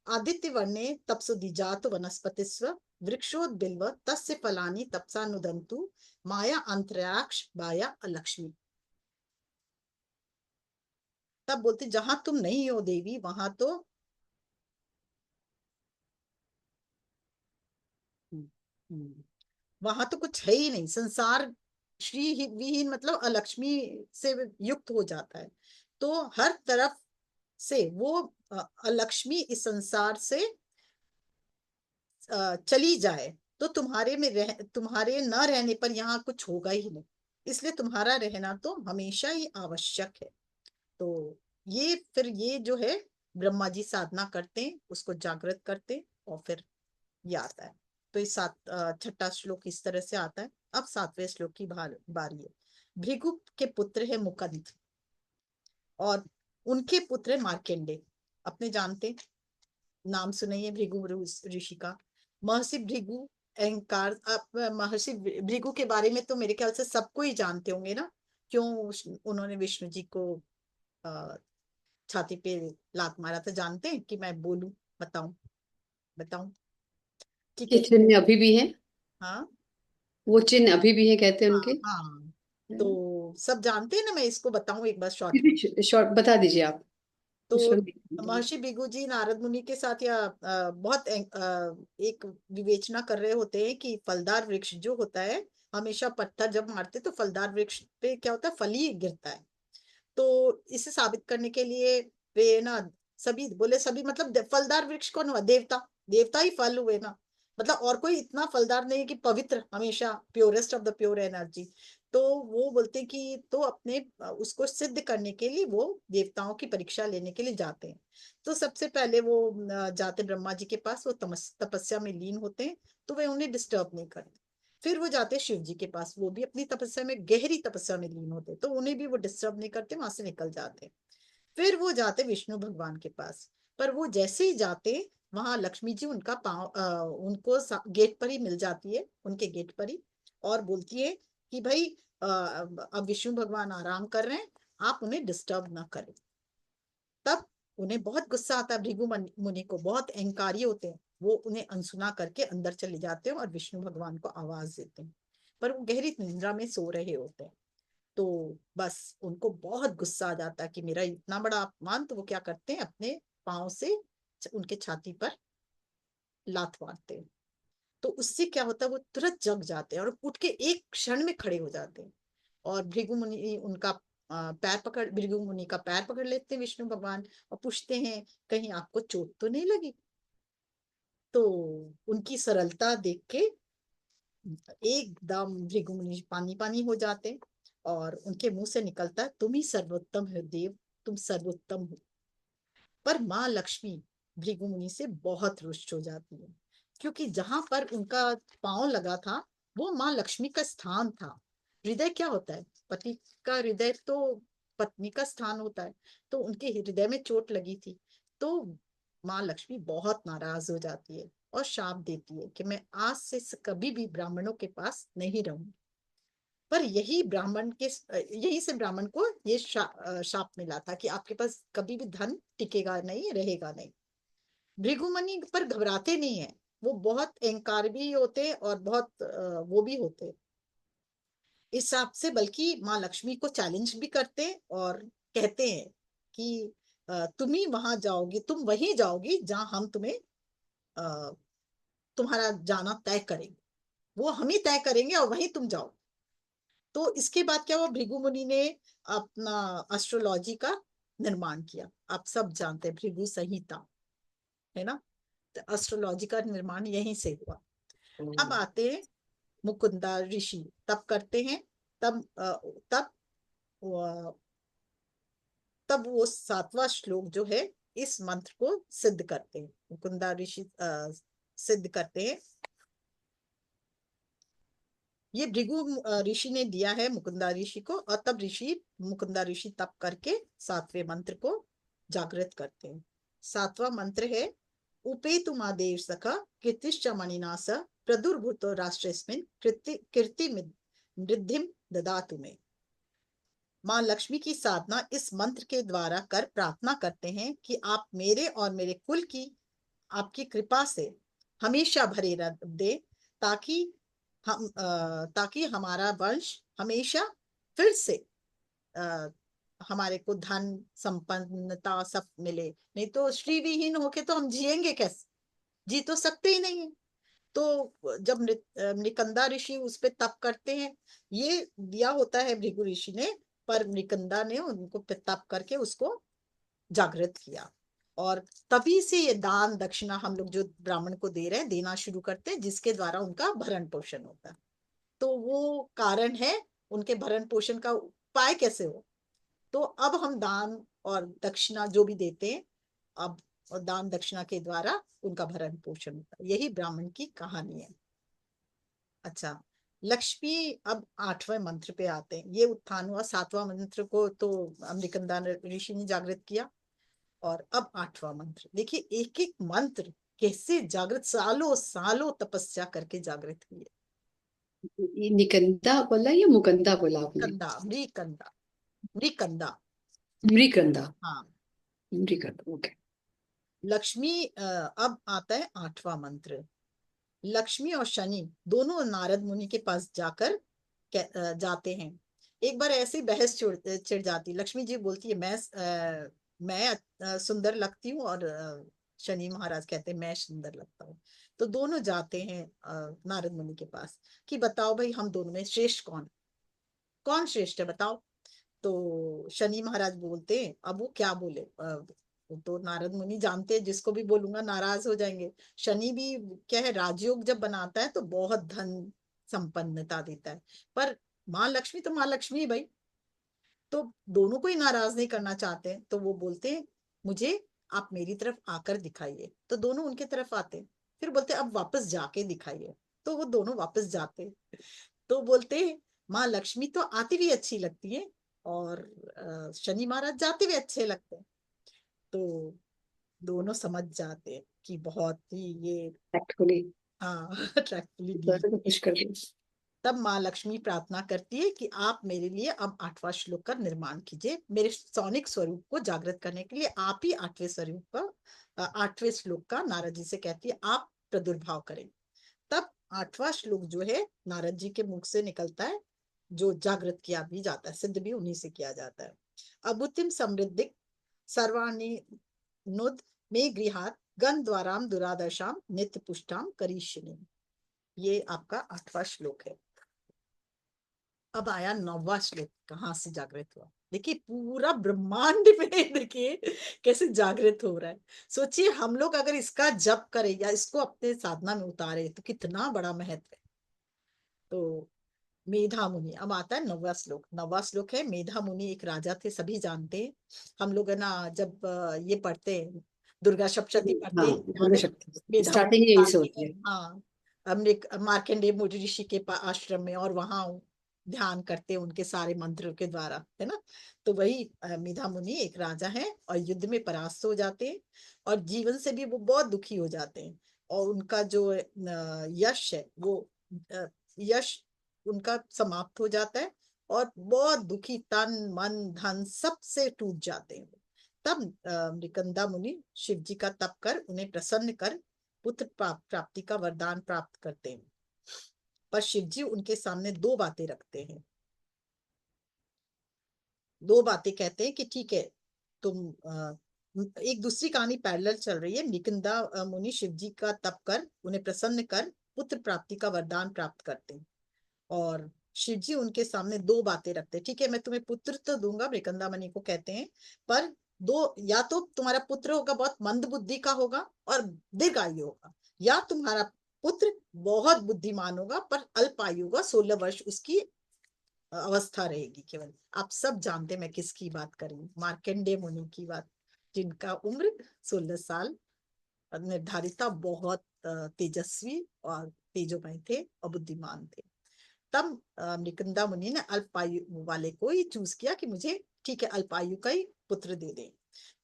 आदित्य वर्णे तपसुदिजात वनस्पतिस्व वृक्षोद्बिल्व तस्य फलानि तपसा नुदन्तु माया अंतराक्ष माया अलक्ष्मी। तब बोलते, जहां तुम नहीं हो देवी वहां तो वहां तो कुछ है ही नहीं, संसार श्री विहीन मतलब अलक्ष्मी से युक्त हो जाता है। तो हर तरफ से वो अलक्ष्मी इस संसार से चली जाए, तो तुम्हारे न रहने पर यहाँ कुछ होगा ही नहीं, इसलिए तुम्हारा रहना तो हमेशा ही आवश्यक है। तो ये फिर ये जो है, ब्रह्मा जी साधना करते हैं, उसको जागृत करते हैं, और फिर ये आता है। तो इस छठा श्लोक इस तरह से आता है। अब सातवें श्लोक की बारी है। भृगु के पुत्र है मुकंद, और उनके पुत्र है मार्केंडे। अपने जानते, नाम सुनिए भृगु ऋषि का। महर्षि भृगु अहंकार, महर्षि भृगु के बारे में तो मेरे ख्याल से सबको ही जानते होंगे ना, क्यों उन्होंने विष्णु जी को अ, छाती पे लात मारा था, जानते हैं कि मैं बोलूं, बताऊं? बताऊं? ठीक
ये
है।
चिन्ह अभी भी है,
हाँ
वो चिन्ह अभी भी है कहते हैं
हाँ
उनके।
हाँ, तो सब जानते हैं ना, मैं इसको बताऊं एक बार शॉर्ट
फिर
में।
भी शॉर्ट बता दीजिए आप।
तो
सुन।
महर्षि भृगु जी नारद मुनि के साथ या बहुत एक विवेचना कर रहे होते हैं कि फलदार वृक्ष जो होता है, हमेशा पत्थर जब मारते तो फलदार वृक्ष पे क्या होता है, फल ही गिरता है। तो इसे साबित करने के लिए वे ना, सभी बोले, सभी मतलब फलदार वृक्ष कौन हुआ? देवता, देवता ही फल हुए ना, मतलब और कोई इतना फलदार नहीं कि पवित्र, हमेशा purest of the pure energy. तो वो बोलते हैं कि तो अपने उसको सिद्ध करने के लिए वो देवताओं की परीक्षा लेने के लिए जाते हैं। तो सबसे पहले वो जाते ब्रह्मा जी के पास, वो तपस्या में लीन होते हैं, तो वे उन्हें डिस्टर्ब नहीं करते। फिर वो जाते शिव जी के पास, वो भी अपनी तपस्या में, गहरी तपस्या में लीन होते, तो उन्हें भी वो डिस्टर्ब नहीं करते, वहां से निकल जाते। फिर वो जाते विष्णु भगवान के पास, पर वो जैसे ही जाते, वहां लक्ष्मी जी उनका पाँव उनको गेट पर ही मिल जाती है, उनके गेट पर ही, और बोलती है कि भाई अब विष्णु भगवान आराम कर रहे हैं, आप उन्हें डिस्टर्ब ना करें। तब उन्हें बहुत गुस्सा आता है, भृगु मुनि को, बहुत अहंकारी होते हैं वो, उन्हें अनसुना करके अंदर चले जाते हैं और विष्णु भगवान को आवाज देते हैं, पर वो गहरी निद्रा में सो रहे होते हैं। तो बस उनको बहुत गुस्सा आ जाता है कि मेरा इतना बड़ा अपमान, तो वो क्या करते हैं, अपने पांव से उनके छाती पर लात मारते हैं। तो उससे क्या होता है, वो तुरंत जग जाते हैं और उठ के एक क्षण में खड़े हो जाते हैं। और भृगु मुनि उनका पैर पकड़, भृगु मुनि का पैर पकड़ लेते हैं विष्णु भगवान, और पूछते हैं, कहीं आपको चोट तो नहीं लगी? तो उनकी सरलता देख के एकदम भृगु मुनि पानी पानी हो जाते हैं, और उनके मुंह से निकलता है, तुम ही सर्वोत्तम हो देव, तुम सर्वोत्तम हो। पर माँ लक्ष्मी भृगु मुनि से बहुत रुष्ट हो जाती है, क्योंकि जहां पर उनका पांव लगा था, वो माँ लक्ष्मी का स्थान था। हृदय क्या होता है? पति का हृदय तो पत्नी का स्थान होता है, तो उनके हृदय में चोट लगी थी। तो माँ लक्ष्मी बहुत नाराज हो जाती है और शाप देती है कि मैं आज से कभी भी ब्राह्मणों के पास नहीं रहूंगी। पर यही से ब्राह्मण को ये शाप मिला था कि आपके पास कभी भी धन टिकेगा नहीं, रहेगा नहीं। भृगुमुनि पर घबराते नहीं है, वो बहुत अहंकार भी होते हैं और बहुत वो भी होते हैं इस हिसाब से, बल्कि माँ लक्ष्मी को चैलेंज भी करते हैं और कहते हैं कि तुम ही वहां जाओगी, तुम वहीं जाओगी जहां हम तुम्हें तुम्हारा जाना तय करेंगे, वो हम ही तय करेंगे और वहीं तुम जाओ। तो इसके बाद क्या हुआ, भृगु मुनि ने अपना एस्ट्रोलॉजी का निर्माण किया। आप सब जानते हैं भृगु संहिता, है ना। तो एस्ट्रोलॉजी का निर्माण यहीं से हुआ। अब आते हैं मुकुंदा ऋषि, तब करते हैं, तब तब तब वो 7वां श्लोक जो है इस मंत्र को सिद्ध करते हैं। मुकुंदा ऋषि सिद्ध करते हैं। ये भृगु ऋषि ने दिया है मुकुंदा ऋषि को, और तब मुकुंदा ऋषि तप करके 7वें मंत्र को जागृत करते हैं। 7वां मंत्र है, उपेतु मादेव सखा कीर्तिश्च मणिना स प्रदुर्भूतो राष्ट्रेस्मिन् कीर्ति वृद्धिं ददातु मे। माँ लक्ष्मी की साधना इस मंत्र के द्वारा कर प्रार्थना करते हैं कि आप मेरे और मेरे कुल की आपकी कृपा से हमेशा भरे दे, ताकि हमारा वंश हमेशा फिर से आ, हमारे को धन संपन्नता सब मिले। नहीं तो श्री विहीन होके तो हम जिएंगे कैसे, जी तो सकते ही नहीं है। तो जब मृकंदा ऋषि उस पे तप करते हैं, ये दिया होता है भृगु ऋषि ने, पर मृकंदा ने उनको तप करके उसको जागृत किया। और तभी से ये दान दक्षिणा हम लोग जो ब्राह्मण को दे रहे हैं देना शुरू करते हैं, जिसके द्वारा उनका भरण पोषण होता है। तो वो कारण है, उनके भरण पोषण का उपाय कैसे हो। तो अब हम दान और दक्षिणा जो भी देते हैं, अब और दान दक्षिणा के द्वारा उनका भरण पोषण होता है। यही ब्राह्मण की कहानी है। अच्छा, लक्ष्मी अब 8वें मंत्र पे आते हैं। ये उत्थान हुआ, 7वां मंत्र को तो अमृकंदा ऋषि ने जागृत किया, और अब 8वां मंत्र देखिए, एक एक मंत्र कैसे जागृत, सालों सालों तपस्या करके जागृत हुए।
ये निकंदा बोला या मुकंदा बोला आपने?
कंदा, मृकंदा, मृकंदा।
मृकंदा।
हाँ,
मृकंदा, ओके।
लक्ष्मी अब आता है 8वां मंत्र। लक्ष्मी और शनि दोनों नारद मुनि के पास जाकर जाते हैं। एक बार ऐसी बहस चिढ़ जाती, लक्ष्मी जी बोलती है मैं सुंदर लगती हूँ, और शनि महाराज कहते हैं मैं सुंदर लगता हूँ। तो दोनों जाते हैं नारद मुनि के पास कि बताओ भाई, हम दोनों में श्रेष्ठ कौन, कौन श्रेष्ठ है बताओ। तो शनि महाराज बोलते हैं, अब वो क्या बोले, तो नारद मुनि जानते हैं जिसको भी बोलूंगा नाराज हो जाएंगे। शनि भी क्या है, राजयोग जब बनाता है तो बहुत धन संपन्नता देता है, पर माँ लक्ष्मी तो माँ लक्ष्मी है भाई। तो दोनों को ही नाराज नहीं करना चाहते हैं, तो वो बोलते हैं मुझे आप मेरी तरफ आकर दिखाइए। तो दोनों उनके तरफ आते हैं, फिर बोलते हैं अब वापस जाके दिखाइए। तो वो दोनों वापस जाते हैं। तो बोलते हैं माँ लक्ष्मी तो आती भी अच्छी लगती है, और शनि महाराज जाते हुए अच्छे लगते हैं। तो दोनों समझ जाते हैं कि बहुत ही ये,
एक्चुअली
हाँ अट्रैक्टिवली डील।
तो खुश कर दो।
तब माँ लक्ष्मी प्रार्थना करती है कि आप मेरे लिए अब 8वां श्लोक का निर्माण कीजिए, मेरे सौनिक स्वरूप को जागृत करने के लिए आप ही 8वें स्वरूप का 8वें श्लोक का नारद जी से कहती है आप प्रादुर्भाव करें। तब 8वां श्लोक जो है नारद जी के मुख से निकलता है, जो जागृत किया भी जाता है, सिद्ध भी उन्हीं से किया जाता है। अभूतिम समृद्धिक सर्वाणि नुद में गृहात गण द्वाराम दुरादशाम नित्य पुष्टाम करीशिनी। ये आपका 8वां श्लोक है। अब आया 9वां श्लोक, कहाँ से जागृत हुआ। देखिए पूरा ब्रह्मांड में देखिए कैसे जागृत हो रहा है। सोचिए हम लोग अगर इसका जप करें या इसको अपने साधना में उतारे तो कितना बड़ा महत्व है। तो मेधा मुनि, अब आता है 9वां श्लोक। 9वां श्लोक है, मेधा मुनि एक राजा थे, सभी जानते हैं। हम लोग है ना, जब ये पढ़ते हैं दुर्गा सप्तशती पढ़ते
हाँ,
हैं, याद
दुर्गा
है
शक्ति
मेधा मुनि
स्टार्टिंग यहीं से
जाते
होती
हैं।
है।
हाँ, हमने मार्कंडेय मुनि ऋषि के आश्रम में, और वहां ध्यान करते हैं उनके सारे मंत्रों के द्वारा, है ना। तो वही मेधा मुनि एक राजा है, और युद्ध में परास्त हो जाते हैं, और जीवन से भी वो बहुत दुखी हो जाते हैं। और उनका जो यश है वो यश उनका समाप्त हो जाता है, और बहुत दुखी, तन मन धन सब से टूट जाते हैं। तब मृकंदा मुनि शिव जी का तप कर उन्हें प्रसन्न कर पुत्र प्राप्ति का वरदान प्राप्त करते हैं। पर शिव जी उनके सामने दो बातें रखते हैं, दो बातें कहते हैं कि ठीक है, तुम एक दूसरी कहानी पैरेलल चल रही है। निकिंदा मुनि शिव जी का तप कर उन्हें प्रसन्न कर पुत्र प्राप्ति का वरदान प्राप्त करते हैं। और शिव जी उनके सामने दो बातें रखते हैं। ठीक है, मैं तुम्हें पुत्र तो दूंगा, मृकंदा मुनि को कहते हैं, पर दो, या तो तुम्हारा पुत्र होगा बहुत मंद बुद्धि का होगा और दीर्घायु होगा, या तुम्हारा पुत्र बहुत बुद्धिमान होगा पर अल्पायु होगा, 16 वर्ष उसकी अवस्था रहेगी केवल। आप सब जानते हैं मैं किसकी बात कर रही हूँ, मार्कंडेय मुनि की बात, जिनका उम्र 16 साल निर्धारित था। बहुत तेजस्वी और तेजोमय थे और बुद्धिमान थे। तब निकुंदा मुनि ने अल्पायु वाले को ही चूज किया कि मुझे ठीक है अल्पायु का ही पुत्र दे दे।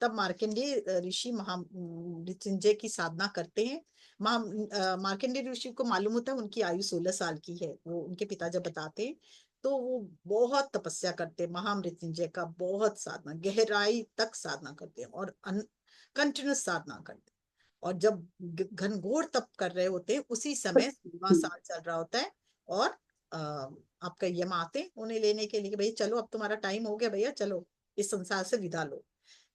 तब मार्कंडेय ऋषि मृत्युंजय की साधना करते हैं। मार्कंडेय ऋषि को मालूम होता है उनकी आयु 16 साल की है, वो उनके पिता जब बताते हैं तो वो बहुत तपस्या करते हैं, महामृत्युंजय का बहुत साधना, गहराई तक साधना करते हैं और कंटिन्यूस साधना करते हैं। और जब घनघोर तप कर रहे होते हैं उसी समय 16 साल चल रहा होता है और आपका यम आते हैं उन्हें लेने के लिए कि भाई चलो अब तुम्हारा टाइम हो गया भैया, चलो इस संसार से विदा लो।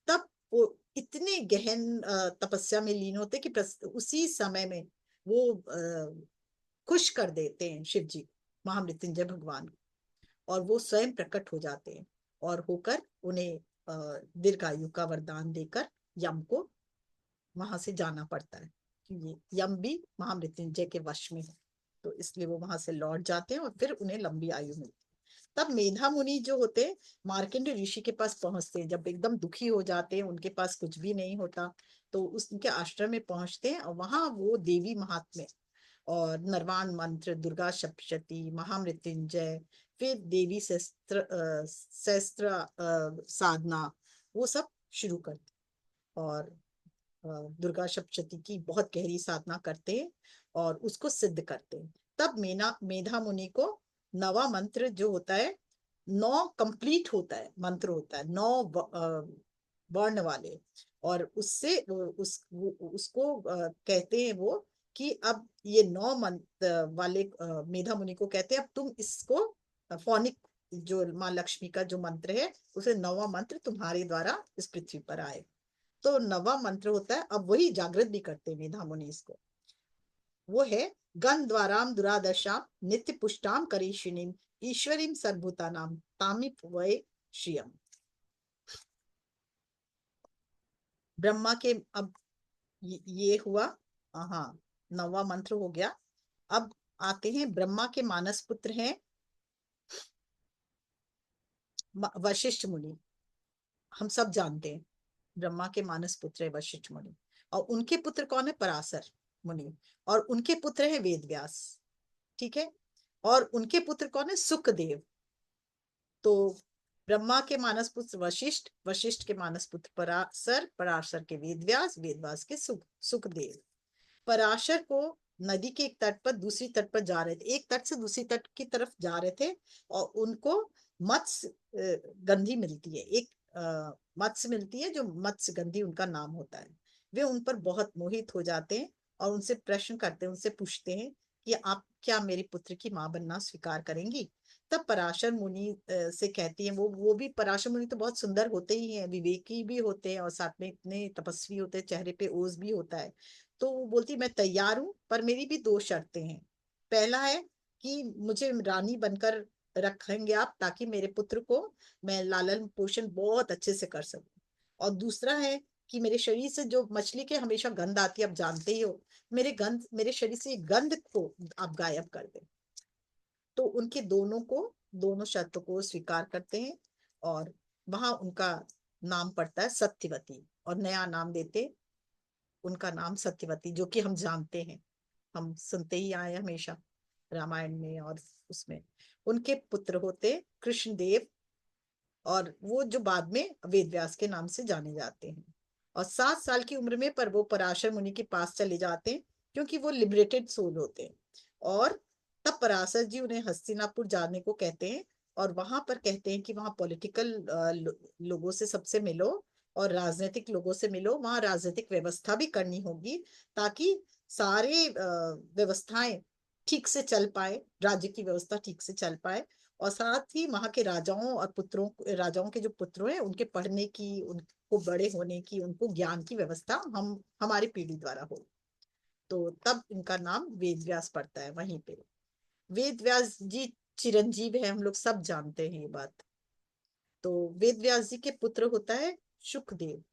तब वो इतने गहन तपस्या में लीन होते कि उसी समय में वो खुश कर देते हैं शिव जी महामृत्युंजय भगवान, और वो स्वयं प्रकट हो जाते हैं और होकर उन्हें दीर्घायु का वरदान देकर यम को वहां से जाना पड़ता है कि ये यम भी महामृत्युंजय के वश में है। तो इसलिए वो वहां से लौट जाते हैं और फिर उन्हें लंबी आयु मिलती है। तब मेधा मुनि जो होते हैं मार्कंडेय ऋषि के पास पहुंचते हैं, जब एकदम दुखी हो जाते हैं, उनके पास कुछ भी नहीं होता, तो उनके आश्रम में पहुंचते हैं और वहां वो देवी महात्म्य और नरवाण मंत्र, दुर्गा सप्तशती, महामृत्युंजय, फिर देवी शस्त्र साधना, वो सब शुरू करते हैं। और दुर्गा सप्तशती की बहुत गहरी साधना करते हैं और उसको सिद्ध करते हैं। तब मेधा मुनि को नवा मंत्र जो होता है, 9 कंप्लीट होता है मंत्र होता है, 9 वर्ण वाले, और उससे उसको कहते हैं वो कि अब ये 9 मंत्र वाले मेधा मुनि को कहते हैं अब तुम इसको फोनिक, जो माँ लक्ष्मी का जो मंत्र है उसे 9वां मंत्र तुम्हारे द्वारा इस पृथ्वी पर आए। तो 9वां मंत्र होता है, अब वही जागृत भी करते हैं मेधा मुनि इसको, वो है गण द्वाराम दुरादशा नित्य पुष्टाम करीशिनीम ईश्वरीम सर्वभूतानाम तामिप वै श्रियम। ब्रह्मा के अब ये हुआ, हाँ 9वां मंत्र हो गया। अब आते हैं ब्रह्मा के मानस पुत्र हैं वशिष्ठ मुनि, हम सब जानते हैं ब्रह्मा के मानस पुत्र है वशिष्ठ मुनि, और उनके पुत्र कौन है, पराशर मुनि, और उनके पुत्र है वेद व्यास। ठीक है, और उनके पुत्र कौन है, सुखदेव। तो ब्रह्मा के मानस पुत्र वशिष्ठ, वशिष्ठ के मानस पुत्र पराशर, पराशर के वेद व्यास, वेद व्यास के सुखदेव। पराशर को नदी के एक तट पर दूसरी तट पर जा रहे थे, एक तट से दूसरी तट की तरफ जा रहे थे, और उनको मत्स्य गंधी मिलती है, एक मत्स्य मिलती है जो मत्स्य गंधी उनका नाम होता है। वे उन पर बहुत मोहित हो जाते हैं और उनसे प्रश्न करते हैं, उनसे पूछते हैं कि आप क्या मेरे पुत्र की माँ बनना स्वीकार करेंगी। तब पराशर मुनि से कहती है, वो भी पराशर मुनि तो बहुत सुंदर होते ही हैं, विवेकी भी होते हैं और साथ में इतने तपस्वी होते हैं, चेहरे पे ओज भी होता है। तो वो बोलती मैं तैयार हूँ, पर मेरी भी 2 शर्तें हैं। पहला है कि मुझे रानी बनकर रखेंगे आप, ताकि मेरे पुत्र को मैं लालन पोषण बहुत अच्छे से कर सकूं। और दूसरा है कि मेरे शरीर से जो मछली के हमेशा गंध आती है, आप जानते ही हो, मेरे शरीर से गंध को आप गायब कर दें। तो उनके दोनों शर्तों को स्वीकार करते हैं, और वहां उनका नाम पड़ता है सत्यवती, और नया नाम देते उनका नाम सत्यवती, जो कि हम जानते हैं, हम सुनते ही आए हमेशा रामायण में, और उसमें उनके पुत्र होते कृष्णदेव, और वो जो बाद में वेद व्यास के नाम से जाने जाते हैं। और 7 साल की उम्र में पर वो पराशर मुनि के पास चले जाते हैं, क्योंकि वो लिबरेटेड सोल होते हैं। और तब पराशर जी उन्हें हस्तिनापुर जाने को कहते हैं, और वहां पर कहते हैं कि वहां पॉलिटिकल लोगों से सबसे मिलो और राजनीतिक लोगों से मिलो, वहां राजनीतिक व्यवस्था भी करनी होगी, ताकि सारे व्यवस्थाएं ठीक से चल पाए, राज्य की व्यवस्था ठीक से चल पाए, और साथ ही वहां के राजाओं और पुत्रों, राजाओं के जो पुत्र हैं उनके पढ़ने की, उनको बड़े होने की, उनको ज्ञान की व्यवस्था हम हमारी पीढ़ी द्वारा हो। तो तब इनका नाम वेद व्यास पड़ता है वहीं पे। वेद व्यास जी चिरंजीव है, हम लोग सब जानते हैं ये बात। तो वेद व्यास जी के पुत्र होता है शुकदेव।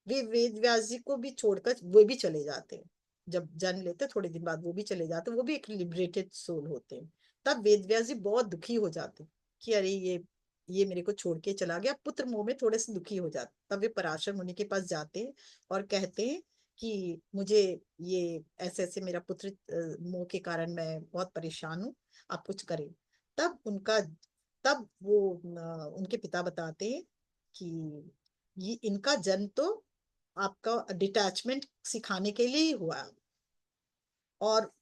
वे वेद व्यास जी को भी छोड़कर वो भी चले जाते हैं, जब जन्म लेते थोड़े दिन बाद वो भी चले जाते हैं, वो भी एक लिबरेटेड सोल होते हैं। तब वेद व्यास जी बहुत दुखी हो जाते हैं कि अरे ये मेरे को छोड़ के चला गया, पुत्र मोह में थोड़े से दुखी हो जाते। तब वे पराशर मुनि के पास जाते हैं और कहते हैं कि मुझे ये ऐसे ऐसे मेरा पुत्र मोह के कारण मैं बहुत परेशान हूँ, आप कुछ करें। तब उनका तब वो उनके पिता बताते हैं कि ये इनका जन्म तो आपका डिटैचमेंट सिखाने के लिए ही हुआ। और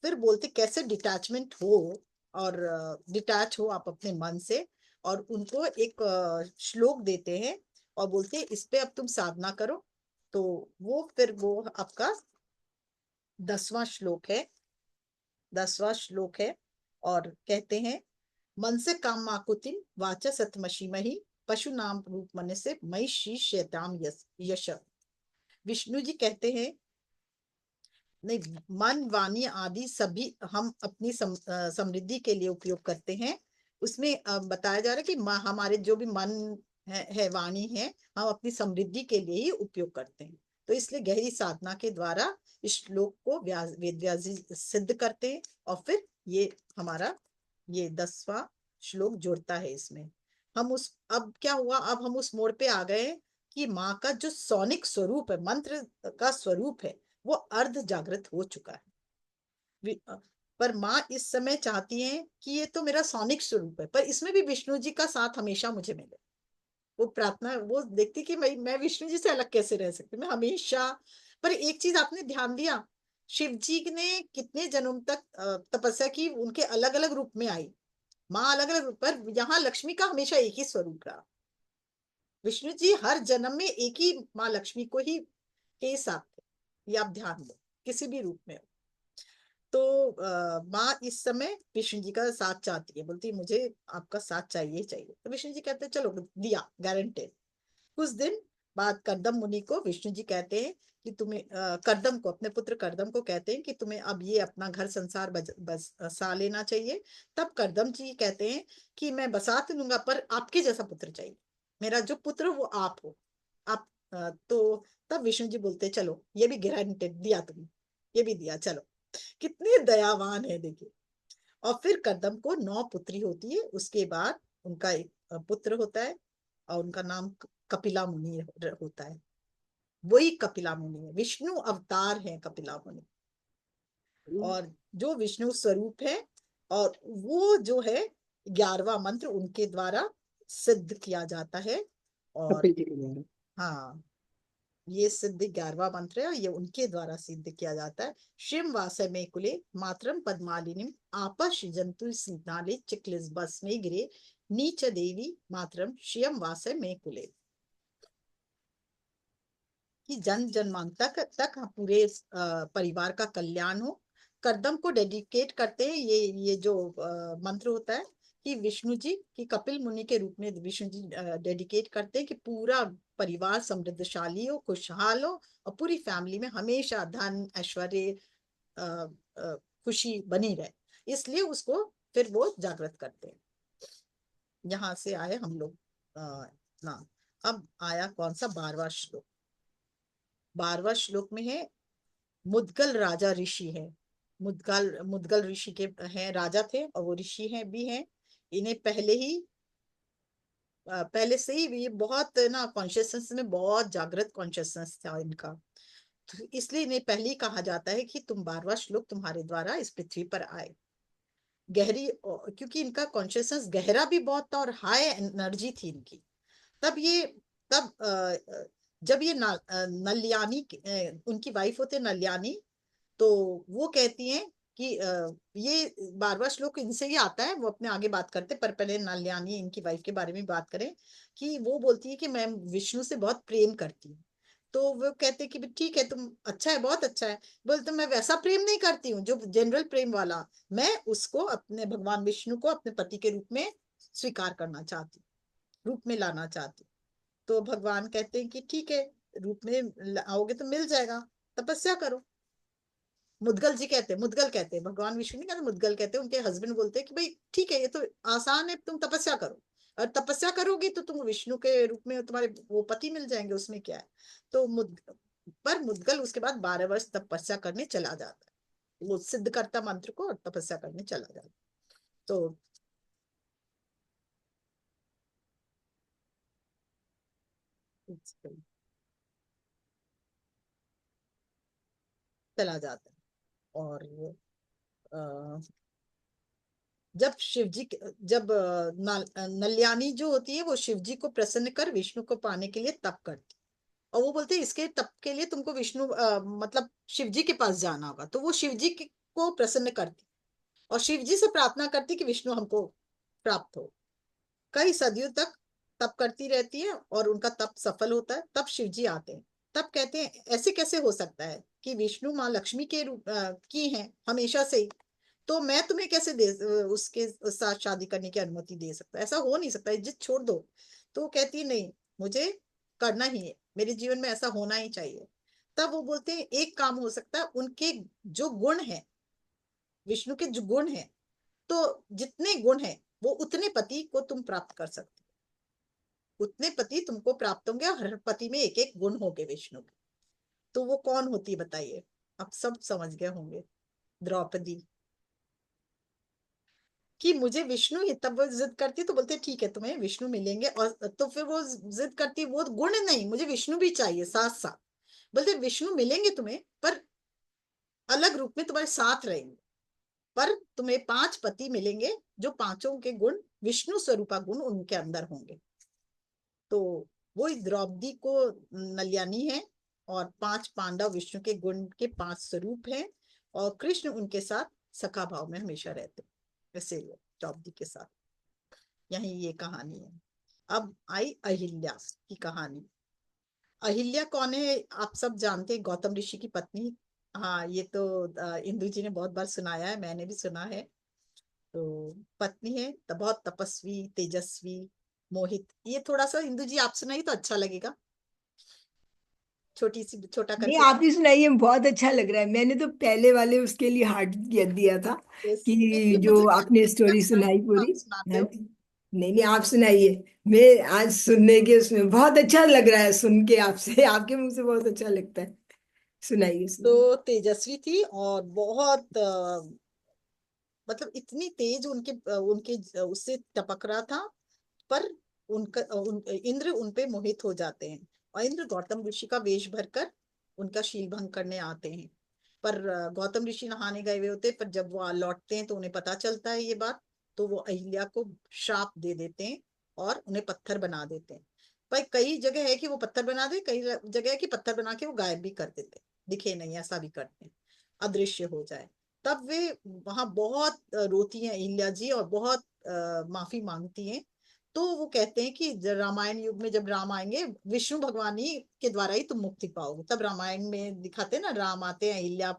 फिर बोलते कैसे डिटैचमेंट हो, और डिटैच हो आप अपने मन से। और उनको एक श्लोक देते हैं और बोलते हैं इस पे अब तुम साधना करो। तो वो आपका 10वां श्लोक है, 10वां श्लोक है। और कहते हैं मन से काम माकुतिम वाचा सतमशीमहि पशु नाम रूप मन से मई शीश शैताम यश। विष्णु जी कहते हैं, नहीं, मन वाणी आदि सभी हम अपनी समृद्धि के लिए उपयोग करते हैं। उसमें बताया जा रहा है कि हमारे जो भी मन है वाणी है, हम अपनी समृद्धि के लिए ही उपयोग करते हैं। तो इसलिए गहरी साधना के द्वारा इस श्लोक को वेद व्यास जी सिद्ध करते हैं। और फिर ये हमारा ये 10वां श्लोक जुड़ता है इसमें। हम उस अब क्या हुआ, अब हम उस मोड़ पे आ गए कि माँ का जो सोनिक स्वरूप है, मंत्र का स्वरूप है, वो अर्ध जागृत हो चुका है। पर माँ इस समय चाहती है कि ये तो मेरा सोनिक स्वरूप है, पर इसमें भी विष्णु जी का साथ हमेशा मुझे मिले। वो प्रार्थना, वो देखती कि मैं विष्णु जी से अलग कैसे रह सकती, मैं हमेशा। पर एक चीज आपने ध्यान दिया, शिव जी ने कितने जन्म तक तपस्या की, उनके अलग अलग रूप में आई माँ, अलग अलग रूप, पर यहाँ लक्ष्मी का हमेशा एक ही स्वरूप रहा। विष्णु जी हर जन्म में एक ही माँ लक्ष्मी को ही के साथ थे, ये आप ध्यान दो, किसी भी रूप में हो। तो माँ इस समय विष्णु जी का साथ चाहती है, बोलती है मुझे आपका साथ चाहिए चाहिए। तो विष्णु जी कहते हैं चलो दिया, गारंटेड। कुछ दिन बाद कर्दम मुनि को विष्णु जी कहते हैं कि तुम्हें कर्दम को, अपने पुत्र कर्दम को कहते हैं कि तुम्हें अब ये अपना घर संसार बसा लेना चाहिए। तब कर्दम जी कहते हैं कि मैं बसा तो लूंगा, पर आपके जैसा पुत्र चाहिए, मेरा जो पुत्र हो वो आप हो। आप तो तब विष्णु जी बोलते चलो ये भी गारंटेड दिया तुमने, ये भी दिया, चलो। कितने दयावान है देखिए। और फिर कदम को 9 पुत्री होती है, उसके बाद उनका एक पुत्र होता है, और उनका नाम कपिला मुनि होता है। वही कपिला मुनि है, विष्णु अवतार है कपिला मुनि। और जो विष्णु स्वरूप है, और वो जो है 11वां मंत्र उनके द्वारा सिद्ध किया जाता है। और
कपिल जी के द्वारा।
हाँ, ये सिद्ध 11वां मंत्र है, ये उनके द्वारा सिद्ध किया जाता है। शिव वासय में कुले मातरम पद्मालिनीम आपश जंतु स्नाले चिक्लिस बस में गिरे नीच देवी मातरम शियम वासय में कुले। कि जन जन्मांतर तक पूरे परिवार का कल्याण हो। करदम को डेडिकेट करते हैं ये जो मंत्र होता है, कि विष्णु जी की कपिल मुनि के रूप में विष्णु जी डेडिकेट करते हैं कि पूरा परिवार समृद्धशाली हो, खुशहाल हो, और पूरी फैमिली में हमेशा धन ऐश्वर्य अ, खुशी बनी रहे। इसलिए उसको फिर वो जागृत करते हैं। यहाँ से आए हम लोग ना। अब आया कौन सा 12वां श्लोक। 12वां श्लोक में है, मुदगल राजा ऋषि है। मुदगल मुदगल ऋषि के हैं, राजा थे और वो ऋषि हैं भी हैं। इन्हें पहले से ही ये बहुत ना कॉन्शियसनेस में बहुत जागृत कॉन्शियसनेस था इनका। तो इसलिए इन्हें पहले ही कहा जाता है कि तुम 12वां श्लोक तुम्हारे द्वारा इस पृथ्वी पर आए। क्योंकि इनका कॉन्शियसनेस गहरा भी बहुत था और हाई एनर्जी थी इनकी। तब ये तब जब ये नल्यानी उनकी वाइफ होते नल्यानी, तो वो कहती हैं कि ये 12वां श्लोक इनसे ही आता है, वो अपने आगे बात करते, पर पहले नल्यानी इनकी वाइफ के बारे में बात करें। कि वो बोलती है कि मैं विष्णु से बहुत प्रेम करती हूँ। तो वो कहते कि भी ठीक है, तुम अच्छा है, बहुत अच्छा है। बोलते मैं वैसा प्रेम नहीं करती हूँ जो जनरल प्रेम वाला, मैं उसको अपने भगवान विष्णु को अपने पति के रूप में स्वीकार करना चाहती, रूप में लाना चाहती। तो भगवान कहते हैं कि ठीक है, रूप में आओगे तो मिल जाएगा, तपस्या करो। मुद्गल कहते हैं, भगवान विष्णु नहीं कहते, मुद्गल कहते हैं। उनके हस्बैंड बोलते हैं कि भाई ठीक है, ये तो आसान है, तुम तपस्या करो, और तपस्या करोगी तो तुम विष्णु के रूप में तुम्हारे वो पति मिल जाएंगे, उसमें क्या है। तो मुद्गल उसके बाद 12 वर्ष तपस्या करने चला जाता है, वो सिद्ध करता मंत्र को और तपस्या करने चला जाता है। तो चला जाता है। और जब शिव जी जब नल्यानी जो होती है वो शिव जी को प्रसन्न कर विष्णु को पाने के लिए तप करती, और वो बोलते हैं इसके तप के लिए तुमको विष्णु मतलब शिव जी के पास जाना होगा। तो वो शिव जी को प्रसन्न करती और शिव जी से प्रार्थना करती कि विष्णु हमको प्राप्त हो। कई सदियों तक तप करती रहती है और उनका तप सफल होता है। तब शिव जी आते हैं, तब कहते हैं ऐसे कैसे हो सकता है कि विष्णु माँ लक्ष्मी के रूप की हैं हमेशा से ही, तो मैं तुम्हें कैसे उसके साथ शादी करने की अनुमति दे सकता, ऐसा हो नहीं सकता, जिद छोड़ दो। तो वो कहती है नहीं, मुझे करना ही है, मेरे जीवन में ऐसा होना ही चाहिए। तब वो बोलते हैं एक काम हो सकता है, उनके जो गुण है, विष्णु के जो गुण है, तो जितने गुण है वो उतने पति को तुम प्राप्त कर सकते हो, उतने पति तुमको प्राप्त होंगे, और हर पति में एक एक गुण होंगे विष्णु के। तो वो कौन होती है बताइए, आप सब समझ गए होंगे, द्रौपदी। कि मुझे विष्णु ही, तब वो जिद करती तो बोलते ठीक है तुम्हें विष्णु मिलेंगे, और तो फिर वो जिद करती वो गुण नहीं, मुझे विष्णु भी चाहिए साथ साथ। बोलते विष्णु मिलेंगे तुम्हें, पर अलग रूप में तुम्हारे साथ रहेंगे, पर तुम्हें 5 पति मिलेंगे जो पांचों के गुण विष्णु स्वरूपा गुण उनके अंदर होंगे। तो वो द्रौपदी को नल्यानी है, और 5 पांडव विष्णु के गुण के 5 स्वरूप हैं, और कृष्ण उनके साथ सखा भाव में हमेशा रहते हैं। ऐसे द्रौपदी के साथ यही ये कहानी है। अब आई अहिल्या की कहानी। अहिल्या कौन है, आप सब जानते हैं, गौतम ऋषि की पत्नी। हाँ, ये तो इंदु जी ने बहुत बार सुनाया है, मैंने भी सुना है। तो पत्नी है, तो बहुत तपस्वी, तेजस्वी, मोहित। ये थोड़ा सा इंदु जी आप सुनाइए तो अच्छा लगेगा, छोटी सी छोटा
नहीं,
करके।
आप ही सुनाइए, बहुत अच्छा लग रहा है। मैंने तो पहले वाले उसके लिए हार्ट दिया था कि जो
मुझे
आपने
मैं
स्टोरी
सुनाती
सुनाई
हूँ, आप
पूरी।
सुनाते
हाँ
हो।
जी। नहीं नहीं, आप सुनाइए। मैं आज सुनने के उसमें बहुत अच्छा लग रहा है, सुन के आपसे, आपके मुंह से बहुत अच्छा लगता है। सुनाइए सुनाइए।
तो तेजस्वी थी और बहुत मतलब इतनी तेज उनके उनके उससे टपक रहा था। पर इंद्र उन पे मोहित हो जाते हैं, और इंद्र गौतम ऋषि का वेश भरकर उनका शील भंग करने आते हैं। पर गौतम ऋषि नहाने गए हुए होते, पर जब वो लौटते हैं तो उन्हें पता चलता है ये बात। तो वो अहिल्या को श्राप दे देते हैं और उन्हें पत्थर बना देते हैं। पर कई जगह है कि वो पत्थर बना दे, कई जगह है कि पत्थर बना के वो गायब भी कर देते, दिखे नहीं, ऐसा भी करते हैं, अदृश्य हो जाए। तब वे वहां बहुत रोती हैं अहिल्या जी, और बहुत माफी मांगती हैं। तो वो कहते हैं कि रामायण युग में जब राम आएंगे, विष्णु भगवान ही के द्वारा ही तुम मुक्ति पाओगे। तब रामायण में दिखाते हैं ना, राम आते हैं, अहिल्या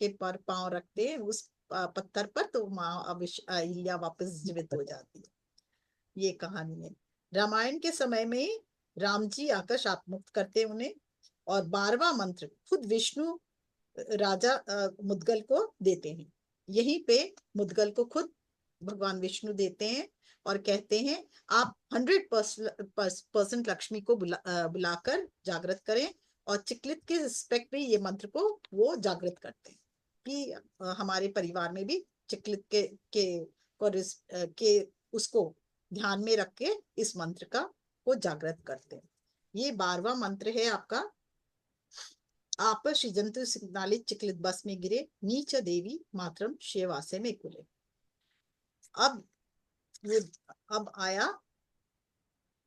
के पर पांव रखते हैं उस पत्थर पर, तो माँ अहिल्या वापस जीवित हो जाती है। ये कहानी है। रामायण के समय में राम जी आकर शाप मुक्त करते हैं उन्हें, और 12वां मंत्र खुद विष्णु राजा मुद्गल को देते हैं। यहीं पे मुद्गल को खुद भगवान विष्णु देते हैं, और कहते हैं आप 100% लक्ष्मी को बुलाकर जागृत करें। और चिकलित के रिस्पेक्ट में ये मंत्र को वो जागृत करते हैं कि हमारे परिवार में भी चिकलित के उसको ध्यान में रख के इस मंत्र का को जागृत करते हैं। ये 12वां मंत्र है आपका। आप सृजन्तु सिग्नाले चिकलित बस में गिरे, नीच देवी मातरम शेवासे में कुले। अब ये अब आया,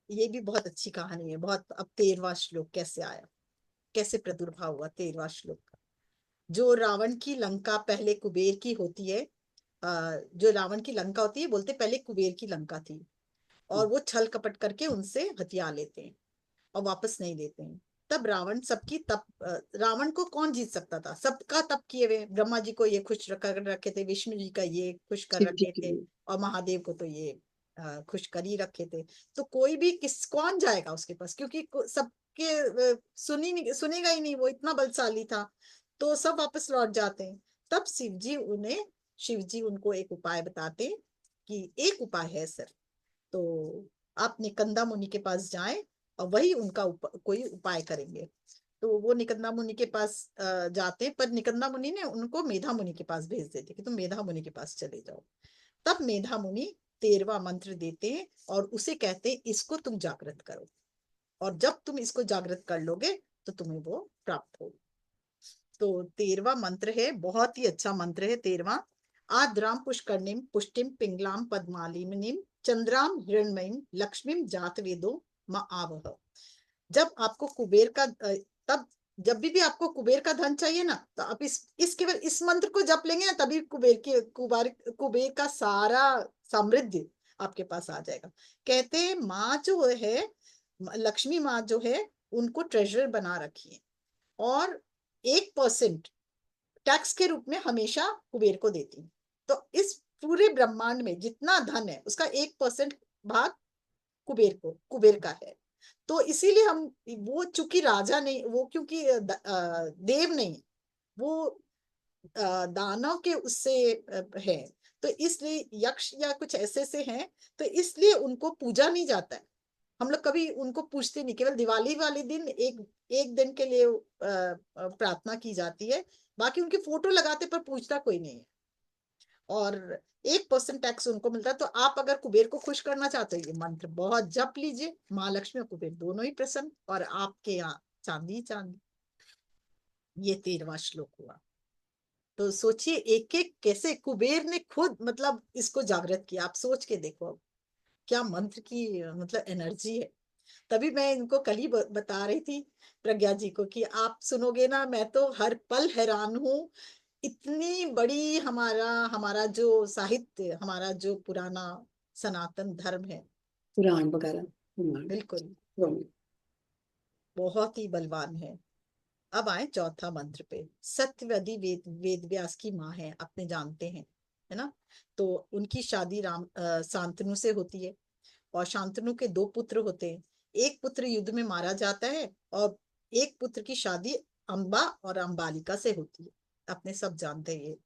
ये भी बहुत अच्छी कहानी है बहुत। अब 13वां श्लोक कैसे आया, कैसे प्रादुर्भाव हुआ 13वां श्लोक का। जो रावण की लंका पहले कुबेर की होती है, जो रावण की लंका होती है, बोलते पहले कुबेर की लंका थी, और वो छल कपट करके उनसे हथिया लेते हैं और वापस नहीं देते हैं। तब रावण सबकी तप रावण को कौन जीत सकता था? सबका तप किए हुए, ब्रह्मा जी को ये खुश कर रखे थे, विष्णु जी का ये खुश कर
शिव जी
रखे
के
थे,
लिए।
और महादेव को तो ये खुश कर ही रखे थे। तो कोई भी कौन जाएगा उसके पास, क्योंकि सबके सुनेगा ही नहीं, वो इतना बलशाली था। तो सब वापस लौट जाते हैं। तब शिव जी उनको एक उपाय बताते हैं कि एक उपाय है सर, तो आप निकंदा मुनि के पास जाएं और वही उनका कोई उपाय करेंगे। तो वो निकंदा मुनि के पास जाते हैं, पर निकंदा मुनि ने उनको मेधा मुनि के पास भेज देते कि तुम मेधा मुनि के पास चले जाओ। तब मेधा मुनि 13वां मंत्र देते हैं और उसे कहते हैं इसको तुम जागृत करो, और जब तुम इसको जागृत कर लोगे तो तुम्हें वो प्राप्त हो। तो 13वां मंत्र है, बहुत ही अच्छा मंत्र है 13वां। आद्राम पुष्करणीम पुष्टिम पिंगलाम पद्मालिनीम चंद्राम हिरण्मयीम लक्ष्मीम जात वेदो म आवह। जब आपको कुबेर का तब जब भी आपको कुबेर का धन चाहिए ना, तो आप इस केवल इस मंत्र को जप लेंगे ना, तभी कुबेर का सारा समृद्धि आपके पास आ जाएगा। कहते हैं माँ जो है, लक्ष्मी माँ जो है, उनको ट्रेजरर बना रखी है, और 1% टैक्स के रूप में हमेशा कुबेर को देती है। तो इस पूरे ब्रह्मांड में जितना धन है उसका 1% भाग कुबेर का है। तो इसीलिए हम, वो चूंकि राजा नहीं, वो क्योंकि देव नहीं, वो दानव के उससे है, तो इसलिए यक्ष या कुछ ऐसे से हैं, तो इसलिए उनको पूजा नहीं जाता है। हम लोग कभी उनको पूछते नहीं, केवल दिवाली वाले दिन एक एक दिन के लिए प्रार्थना की जाती है, बाकी उनकी फोटो लगाते पर पूछता कोई नहीं है। और 1% टैक्स उनको मिलता है। तो आप अगर कुबेर को खुश करना चाहते हो, ये मंत्र बहुत जप लीजिए, माँ लक्ष्मी और कुबेर दोनों ही प्रसन्न, और आपके यहाँ चांदी ही चांदी। ये 13वां श्लोक हुआ। तो सोचिए एक एक कैसे कुबेर ने खुद मतलब इसको जागृत किया। आप सोच के देखो अब क्या मंत्र की मतलब एनर्जी है। तभी मैं इनको कल ही बता रही थी प्रज्ञा जी को कि आप सुनोगे ना, मैं तो हर पल हैरान हूँ। इतनी बड़ी हमारा हमारा जो साहित्य, हमारा जो पुराना सनातन धर्म है,
पुराण वगैरह, पुराण,
बिल्कुल
पुराण।
बहुत ही बलवान है। अब आए चौथा मंत्र पे। सत्यवती वेद व्यास की माँ है, अपने जानते हैं, है ना। तो उनकी शादी शांतनु से होती है, और शांतनु के 2 पुत्र होते हैं। एक पुत्र युद्ध में मारा जाता है, और एक पुत्र की शादी अंबा और अंबालिका से होती है, अपने सब जानते हैं ये।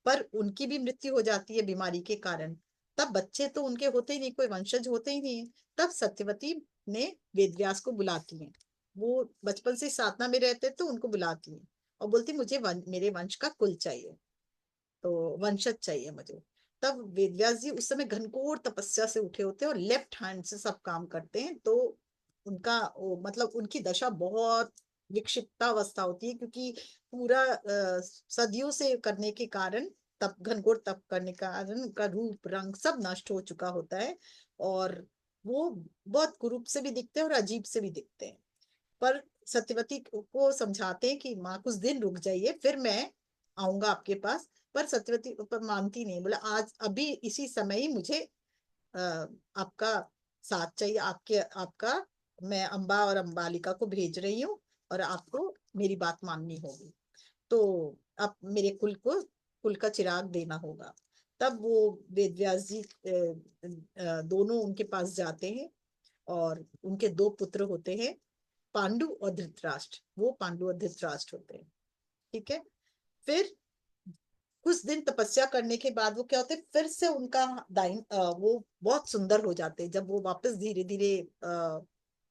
पर उनकी भी मृत्यु हो जाती है बीमारी के कारण। तब बच्चे तो उनके होते ही नहीं, कोई वंशज होते ही नहीं है। तब सत्यवती ने वेदव्यास को बुलाती है। वो बचपन से साधना में रहते तो उनको बुलाती है और बोलती मुझे मेरे वंश का कुल चाहिए, तो वंशज चाहिए मुझे। तब वेदव्यास जी उस समय घनघोर तपस्या से उठे होते हैं और लेफ्ट हैंड से सब काम करते हैं। तो उनका मतलब उनकी दशा बहुत विक्षिप्तावस्था होती है, क्योंकि पूरा सदियों से करने के कारण, तप घनघोर तप करने के कारण उनका रूप रंग सब नष्ट हो चुका होता है, और वो बहुत कुरूप से भी दिखते हैं और अजीब से भी दिखते हैं। पर सत्यवती को समझाते हैं कि माँ कुछ दिन रुक जाइए, फिर मैं आऊंगा आपके पास। पर सत्यवती पर मानती नहीं, बोला आज अभी इसी समय ही मुझे आपका साथ चाहिए, आपका मैं अंबा और अंबालिका को भेज रही हूँ, और आपको मेरी बात माननी होगी। तो अब मेरे कुल का चिराग देना होगा। तब वो वेदव्यास जी दोनों उनके पास जाते हैं, और उनके 2 पुत्र होते हैं, पांडु और धृतराष्ट्र। वो पांडु और धृतराष्ट्र होते हैं, ठीक है। फिर कुछ दिन तपस्या करने के बाद वो क्या होते हैं, फिर से उनका वो बहुत सुंदर हो जाते हैं। जब वो वापस धीरे धीरे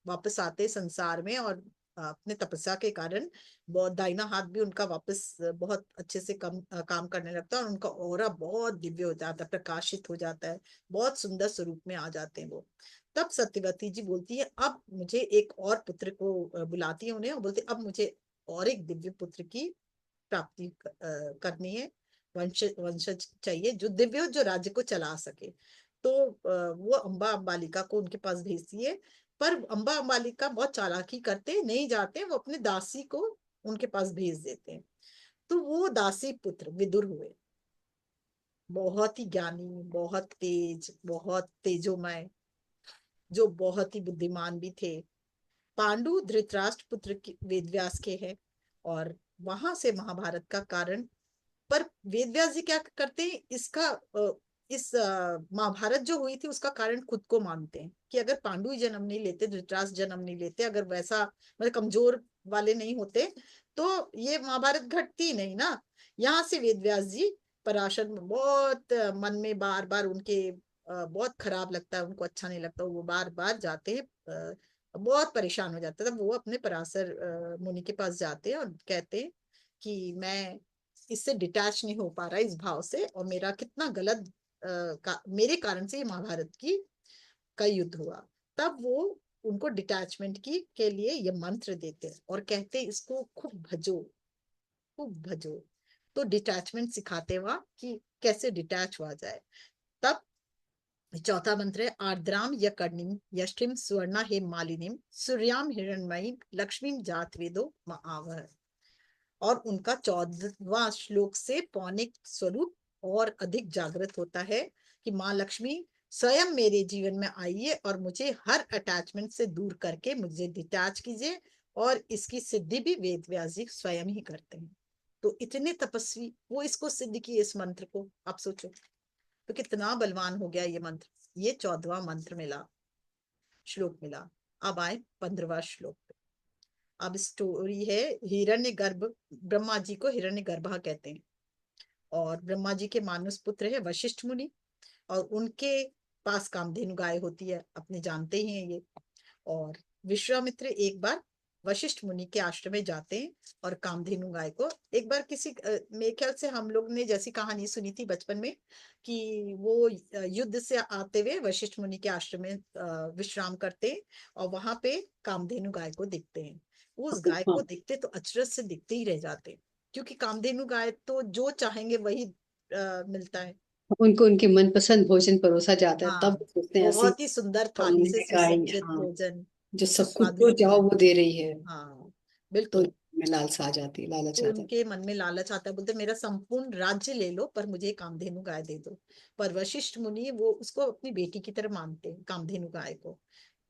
वापस आते हैं संसार में, और अपने तपस्या के कारण बहुत दाहिना हाथ भी उनका वापस बहुत अच्छे से काम करने लगता है, और उनका ऑरा बहुत दिव्य हो जाता है, प्रकाशित हो जाता है, बहुत सुंदर स्वरूप में आ जाते हैं वो। तब सत्यवती जी बोलती है अब मुझे एक और पुत्र को बुलाती है उन्हें, और बोलती है अब मुझे और एक दिव्य पुत्र की प्राप्ति करनी है। वंशज चाहिए जो दिव्य हो, जो राज्य को चला सके। तो वो अंबा अंबालिका को उनके पास भेजती है। पर अंबा अंबालिका बहुत चालाकी करते नहीं जाते, वो अपने दासी को उनके पास भेज देते हैं। तो वो दासी पुत्र विदुर हुए, बहुत ही ज्ञानी, बहुत तेज, बहुत तेजोमय, जो बहुत ही बुद्धिमान भी थे। पांडु धृतराष्ट्र पुत्र वेदव्यास के हैं, और वहां से महाभारत का कारण। पर वेदव्यास जी क्या करते हैं, इस महाभारत जो हुई थी उसका कारण खुद को मानते हैं कि अगर पांडु ही जन्म नहीं लेते, धृतराष्ट्र जन्म नहीं लेते, अगर वैसा मतलब कमजोर वाले नहीं होते, तो ये महाभारत घटती नहीं ना। यहाँ से वेदव्यास जी पराशर में बहुत मन में बार बार उनके बहुत खराब लगता है, उनको अच्छा नहीं लगता, वो बार बार जाते हैं, बहुत परेशान हो जाता है। तब वो अपने पराशर मुनि के पास जाते हैं और कहते हैं कि मैं इससे डिटैच नहीं हो पा रहा इस भाव से, और मेरा कितना गलत मेरे कारण से ये महाभारत की का युद्ध हुआ। तब वो उनको डिटैचमेंट की के लिए ये मंत्र देते हैं और कहते हैं इसको खूब भजो, खूब भजो। तो डिटैचमेंट सिखाते वहां कि कैसे डिटैच हुआ जाए। तब चौथा मंत्र है आर्द्राम यकर्णिम यष्टिम स्वर्णा हे मालिनीम सूर्याम हिरण्मयीम लक्ष्मीम जात वेदो महावह। और उनका 14वां श्लोक से पौनिक स्वरूप और अधिक जागृत होता है कि माँ लक्ष्मी स्वयं मेरे जीवन में आइए और मुझे हर अटैचमेंट से दूर करके मुझे डिटैच कीजिए, और इसकी सिद्धि भी वेद व्यास जी स्वयं ही करते हैं। तो इतने तपस्वी वो इसको सिद्ध किए इस मंत्र को, आप सोचो तो कितना बलवान हो गया ये मंत्र। ये 14वां मंत्र मिला, श्लोक मिला। अब आए 15वां श्लोक पे। अब स्टोरी है हिरण्यगर्भ, ब्रह्मा जी को हिरण्यगर्भ कहते हैं, और ब्रह्मा जी के मानस पुत्र है वशिष्ठ मुनि, और उनके पास कामधेनु गाय होती है, अपने जानते ही हैं ये। और विश्वामित्र एक बार वशिष्ठ मुनि के आश्रम में जाते हैं और कामधेनु गाय को एक बार मेरे ख्याल से हम लोग ने जैसी कहानी सुनी थी बचपन में कि वो युद्ध से आते हुए वशिष्ठ मुनि के आश्रम में विश्राम करते हैं, और वहां पे कामधेनु गाय को देखते हैं। उस गाय को
हाँ,
देखते तो अचरज से दिखते ही रह जाते हैं, क्योंकि कामधेनु गाय तो जो चाहेंगे वही मिलता है।
उनको उनके मनपसंद भोजन परोसा जाता है, तब
हाँ,
वो सोचते हैं ऐसी
बहुत ही सुंदर थाली से
कौन गाय,
सुसज्जित
हाँ,
भोजन,
जो सबको
सुस्वादु
जो चाहो
भोजन।
वो दे रही है,
हाँ,
तो
बिल्कुल।
में लालसा आ जाती है, लालच
तो
आता है।
उनके मन में लालच आता है, बोलते मेरा संपूर्ण राज्य ले लो पर मुझे कामधेनु गाय दे दो। पर वशिष्ठ मुनि वो उसको अपनी बेटी की तरह मानते हैं, कामधेनु गाय को।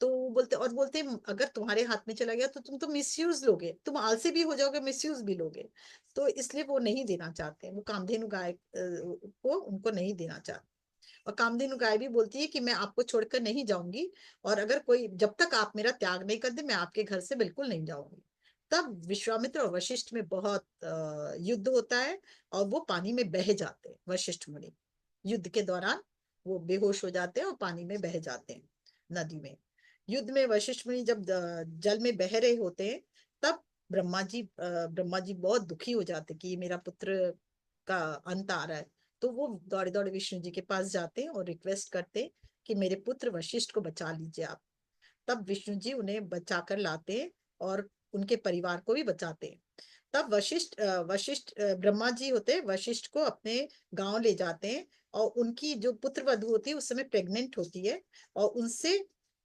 तो बोलते अगर तुम्हारे हाथ में चला गया तो तुम तो मिसयूज लोगे, तुम आलसी भी हो जाओगे, मिसयूज भी लोगे। तो इसलिए वो नहीं देना चाहते, वो कामधेनु गाय को उनको नहीं देना चाहते। और कामधेनु गाय भी बोलती है कि मैं आपको छोड़कर नहीं जाऊंगी, और अगर कोई जब तक आप मेरा त्याग नहीं कर दे मैं आपके घर से बिल्कुल नहीं जाऊंगी। तब विश्वामित्र और वशिष्ठ में बहुत युद्ध होता है, और वो पानी में बह जाते हैं वशिष्ठ मुनि। युद्ध के दौरान वो बेहोश हो जाते हैं और पानी में बह जाते हैं, नदी में। युद्ध में वशिष्ठ मुनि जब जल में बह रहे होते हैं, तब ब्रह्मा जी बहुत दुखी हो जाते कि मेरा पुत्र का अंत आ रहा है। तो वो दौड़े दौड़े विष्णु जी के पास जाते हैं और रिक्वेस्ट करते हैं कि मेरे पुत्र वशिष्ठ को बचा लीजिए आप। तब विष्णु जी उन्हें बचा कर लाते हैं और उनके परिवार को भी बचाते हैं। तब ब्रह्मा जी होते हैं, वशिष्ठ को अपने गांव ले जाते हैं, और उनकी जो पुत्र वधु होती है उस समय प्रेग्नेंट होती है, और उनसे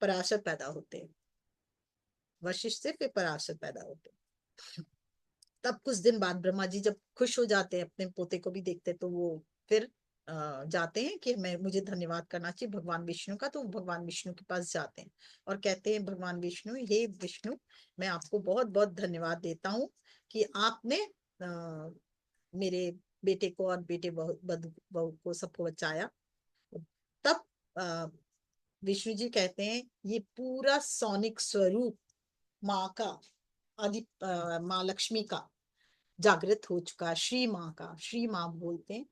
पराशर पैदा होते हैं। वशिष्ठ से फिर पराशर पैदा होते हैं। तब कुछ दिन बाद ब्रह्मा जी जब खुश हो जाते हैं, अपने पोते को भी देखते, तो वो फिर जाते हैं कि मैं मुझे धन्यवाद करना चाहिए भगवान विष्णु का। तो वो भगवान विष्णु के पास जाते हैं और कहते हैं भगवान विष्णु, हे विष्णु, मैं आपको बहुत बहुत धन्यवाद देता हूँ कि आपने मेरे बेटे को और बेटे बहू को सबको बचाया। तब विष्णु जी कहते हैं ये पूरा सौनिक स्वरूप माँ का, माँ लक्ष्मी का जागृत हो चुका है। श्री माँ का, श्री माँ बोलते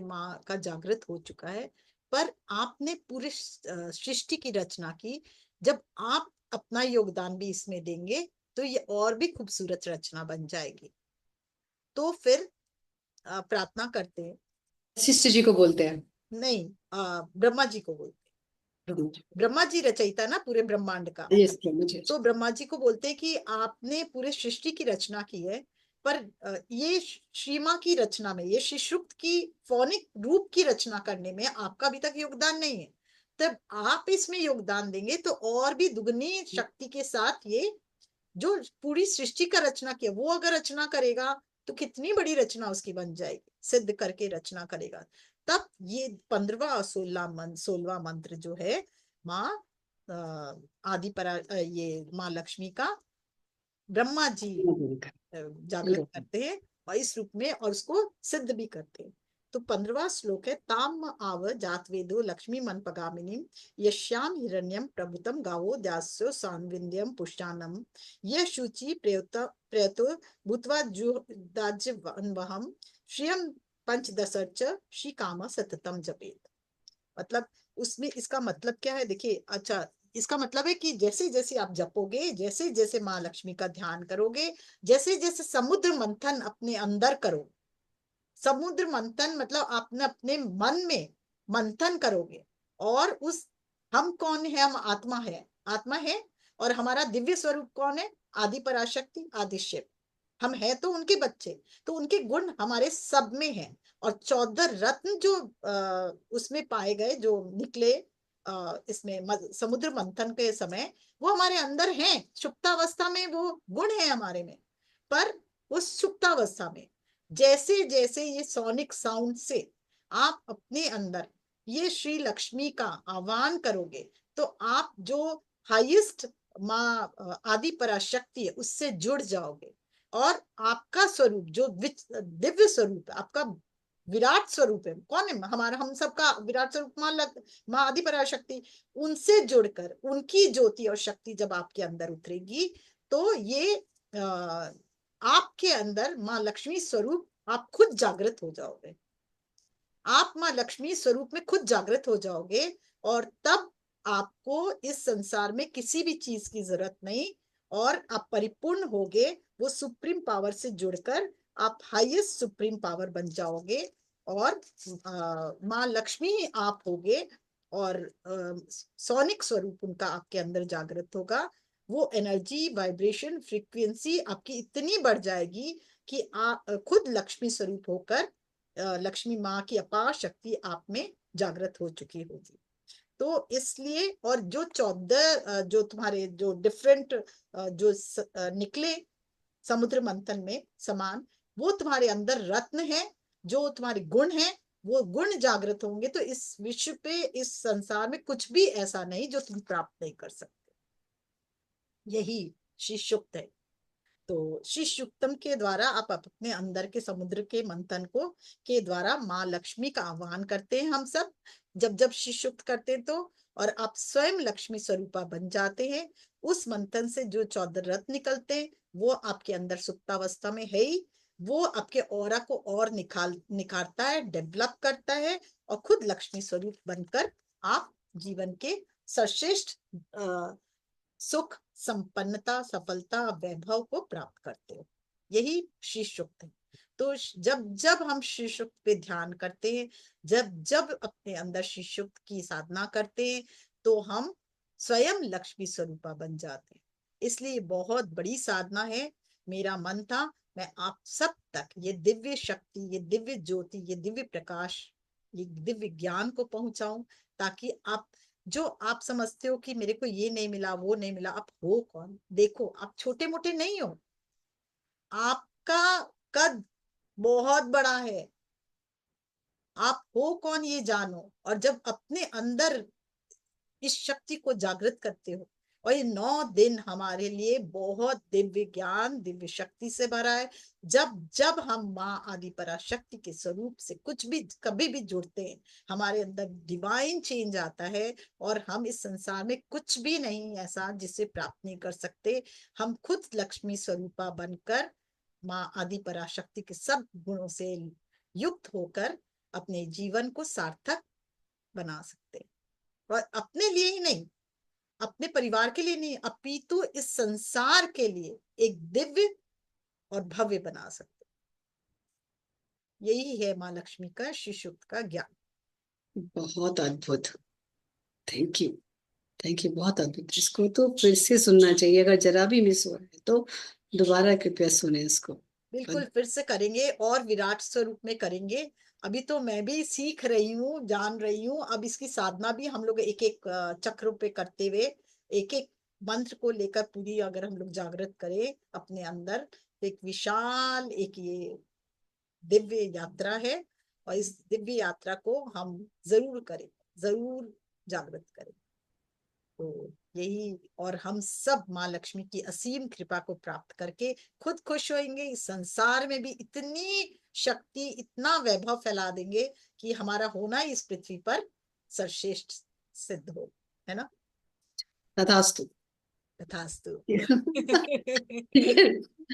माँ का जागृत हो चुका है। पर आपने पूरे सृष्टि की रचना की, जब आप अपना योगदान भी इसमें देंगे तो ये और भी खूबसूरत रचना बन जाएगी। तो फिर प्रार्थना करते हैं।
वशिष्ठ जी को बोलते हैं।
नहीं, ब्रह्मा जी को बोलते हैं। ब्रह्मा जी रचयिता ना पूरे ब्रह्मांड का।
यस, मुझे
तो ब्रह्मा जी को बोलते हैं कि आपने पूरे सृष्टि की रचना की है, पर ये श्री माँ की रचना में, ये शिशुक्त की फौनिक रूप की रचना करने में आपका अभी तक योगदान नहीं है। तब आप इसमें योगदान देंगे तो और भी दुगनी शक्ति के साथ ये जो पूरी सृष्टि का रचना किया वो अगर रचना करेगा तो कितनी बड़ी रचना उसकी बन जाएगी, सिद्ध करके रचना करेगा। तब ये 15वां और 16वां मंत्र जो है, माँ आदि परा ये माँ लक्ष्मी का ब्रह्मा जी जागृत करते हैं और इस रूप में, और उसको सिद्ध भी करते हैं। तो 15वां श्लोक है, ताम आव जात वेदो लक्ष्मी मन पगामिनी यश्याम हिरण्यम प्रभुतम गावो दास्यो सांविन्द्यम पुष्टानम यह शुचि प्रयतो भूतवा जुदाज्यवहम श्रियम पंचदशर्च श्री काम सततम जपेत। मतलब उसमें इसका मतलब क्या है, देखिए। अच्छा, इसका मतलब है कि जैसे जैसे आप जपोगे, जैसे जैसे माँ लक्ष्मी का ध्यान करोगे, जैसे जैसे समुद्र मंथन अपने अंदर करो, समुद्र मंथन मतलब आपने अपने मन में मंथन करोगे, और उस हम कौन है, हम आत्मा है, आत्मा है, और हमारा दिव्य स्वरूप कौन है, आदि पराशक्ति, आदि शिव। हम है तो उनके बच्चे, तो उनके गुण हमारे सब में है। और 14 रत्न जो उसमें पाए गए, जो निकले इसमें समुद्र मंथन के समय, वो हमारे अंदर हैं। सुप्तावस्था में वो गुण है हमारे में, पर उस सुप्तावस्था में जैसे जैसे ये सोनिक साउंड से आप अपने अंदर ये श्री लक्ष्मी का आह्वान करोगे, तो आप जो हाईएस्ट माँ आदि पराशक्ति है उससे जुड़ जाओगे, और आपका स्वरूप जो दिव्य स्वरूप है, आपका विराट स्वरूप है, कौन है हमारा, हम सबका विराट स्वरूप माँ आदि पराशक्ति, उनसे जुड़कर उनकी ज्योति और शक्ति जब आपके अंदर उतरेगी, तो ये आपके अंदर माँ लक्ष्मी स्वरूप आप खुद जागृत हो जाओगे। आप माँ लक्ष्मी स्वरूप में खुद जागृत हो जाओगे, और तब आपको इस संसार में किसी भी चीज की जरूरत नहीं, और आप परिपूर्ण होगे। वो सुप्रीम पावर से जुड़कर आप हाईएस्ट सुप्रीम पावर बन जाओगे, और माँ लक्ष्मी ही आप होगे, और सोनिक स्वरूप उनका आपके अंदर जागृत होगा। वो एनर्जी, वाइब्रेशन, फ्रीक्वेंसी आपकी इतनी बढ़ जाएगी कि आप खुद लक्ष्मी स्वरूप होकर लक्ष्मी माँ की अपार शक्ति आप में जागृत हो चुकी होगी। तो इसलिए, और जो 14 जो तुम्हारे जो डिफरेंट जो निकले समुद्र मंथन में समान, वो तुम्हारे अंदर रत्न है, जो तुम्हारे गुण है, वो गुण जागृत होंगे, तो इस विश्व पे, इस संसार में कुछ भी ऐसा नहीं जो तुम प्राप्त नहीं कर सकते। यही शिष्युक्त है। तो शिष्युक्तम के द्वारा आप अपने अंदर के समुद्र के मंथन को के द्वारा माँ लक्ष्मी का आह्वान करते हैं। हम सब जब जब शिष्युक्त करते हैं, तो और आप स्वयं लक्ष्मी स्वरूपा बन जाते हैं। उस मंथन से जो 14 रत्न निकलते हैं, वो आपके अंदर सुप्तावस्था में है ही, वो आपके ऑरा को और निखारता है, डेवलप करता है, और खुद लक्ष्मी स्वरूप बनकर आप जीवन के सर्वश्रेष्ठ सुख, संपन्नता, सफलता, वैभव को प्राप्त करते हो। यही शिष्युक्त है। तो जब जब हम शिष्युक्त पे ध्यान करते हैं, जब जब अपने अंदर शिष्युक्त की साधना करते हैं, तो हम स्वयं लक्ष्मी स्वरूपा बन जाते हैं। इसलिए बहुत बड़ी साधना है। मेरा मन था मैं आप सब तक ये दिव्य शक्ति, ये दिव्य ज्योति, ये दिव्य प्रकाश, ये दिव्य ज्ञान को पहुंचाऊं, ताकि आप जो आप समझते हो कि मेरे को ये नहीं मिला, वो नहीं मिला, आप हो कौन? देखो, आप छोटे मोटे नहीं हो, आपका कद बहुत बड़ा है। आप हो कौन ये जानो, और जब अपने अंदर इस शक्ति को जागृत करते हो, और ये 9 दिन हमारे लिए बहुत दिव्य ज्ञान, दिव्य शक्ति से भरा है। जब जब हम माँ आदि पराशक्ति के स्वरूप से कुछ भी कभी भी जुड़ते हैं, हमारे अंदर डिवाइन चेंज आता है, और हम इस संसार में कुछ भी नहीं ऐसा जिसे प्राप्त नहीं कर सकते। हम खुद लक्ष्मी स्वरूपा बनकर माँ आदि पराशक्ति के सब गुणों से युक्त होकर अपने जीवन को सार्थक बना सकते हैं। और अपने लिए ही नहीं, अपने परिवार के लिए नहीं, अपितु इस संसार के लिए एक दिव्य और भव्य बना सकते। यही है माँ लक्ष्मी का शिशुक्त का ज्ञान।
बहुत अद्भुत। थैंक यू, थैंक यू, बहुत अद्भुत। इसको तो फिर से सुनना चाहिए, अगर जरा भी मिस हो रहा है तो दोबारा कृपया सुने इसको।
बिल्कुल फिर से करेंगे, और विराट स्वरूप में करेंगे। अभी तो मैं भी सीख रही हूँ, जान रही हूँ। अब इसकी साधना भी हम लोग एक एक चक्र पे करते हुए, एक एक मंत्र को लेकर पूरी अगर हम लोग जागृत करें अपने अंदर, तो एक विशाल एक ये दिव्य यात्रा है। और इस दिव्य यात्रा को हम जरूर करें, जरूर जागृत करें। तो यही, और हम सब माँ लक्ष्मी की असीम कृपा को प्राप्त करके खुद खुश होंगे, इस संसार में भी इतनी शक्ति, इतना वैभव फैला देंगे कि हमारा होना इस पृथ्वी पर सर्वश्रेष्ठ सिद्ध हो, है ना।
तथास्तु।
तथास्तु।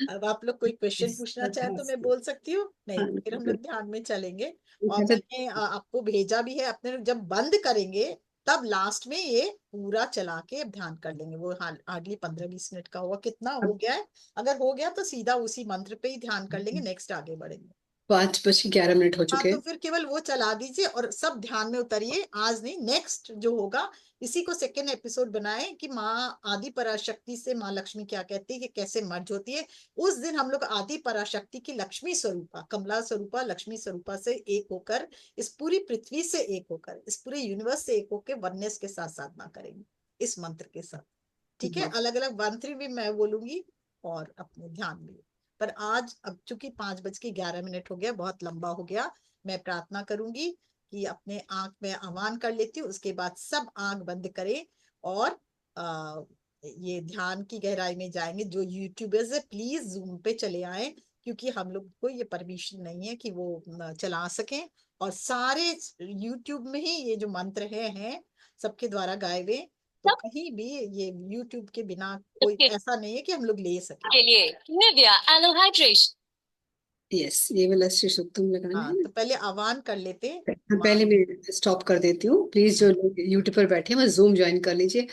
अब आप लोग कोई क्वेश्चन पूछना चाहे तो मैं बोल सकती हूँ, नहीं तो फिर हम लोग ध्यान में चलेंगे। और मैंने आपको भेजा भी है, अपने जब बंद करेंगे तब लास्ट में ये पूरा चला के अब ध्यान कर लेंगे। वो हार्डली 15-20 मिनट का होगा, कितना हो गया है, अगर हो गया तो सीधा उसी मंत्र पे ही ध्यान कर लेंगे, नेक्स्ट आगे बढ़ेंगे।
5:11 हो
हाँ,
चुके
तो
हैं।
फिर केवल वो चला दीजिए और सब ध्यान में उतरिए। आज नहीं, नेक्स्ट जो होगा इसी को सेकेंड एपिसोड बनाए कि माँ आदि पराशक्ति से माँ लक्ष्मी क्या कहती है, कि कैसे मर्ज होती है। उस दिन हम लोग आदि पराशक्ति की लक्ष्मी स्वरूपा, कमला स्वरूपा, लक्ष्मी स्वरूपा से एक होकर, इस पूरी पृथ्वी से एक होकर, इस पूरे यूनिवर्स से एक होकर वननेस के साथ साधना करेंगे इस मंत्र के साथ। ठीक है, अलग अलग मंत्र भी मैं बोलूंगी और अपने ध्यान में। पर आज अब चूंकि 5:11 हो गया, बहुत लंबा हो गया, मैं प्रार्थना करूंगी कि अपने आंख में आह्वान कर लेती हूँ, उसके बाद सब आंख बंद करें और ये ध्यान की गहराई में जाएंगे। जो यूट्यूबर्स है प्लीज जूम पे चले आए, क्योंकि हम लोग को ये परमिशन नहीं है कि वो चला सकें। और सारे यूट्यूब में ही ये जो मंत्र हैं सबके द्वारा गाए हुए, तो कहीं भी ये यूट्यूब के बिना कोई ऐसा नहीं है कि हम लोग ले सके।
के लिए निविया एलो हाइड्रेशन।
यस, ये वाला श्री सूक्तम लगाना
हाँ,
है।
तो पहले आह्वान कर लेते हैं।
पहले मैं स्टॉप कर देती हूँ, प्लीज जो लोग यूट्यूब पर बैठे हैं वो जूम ज्वाइन कर लीजिए।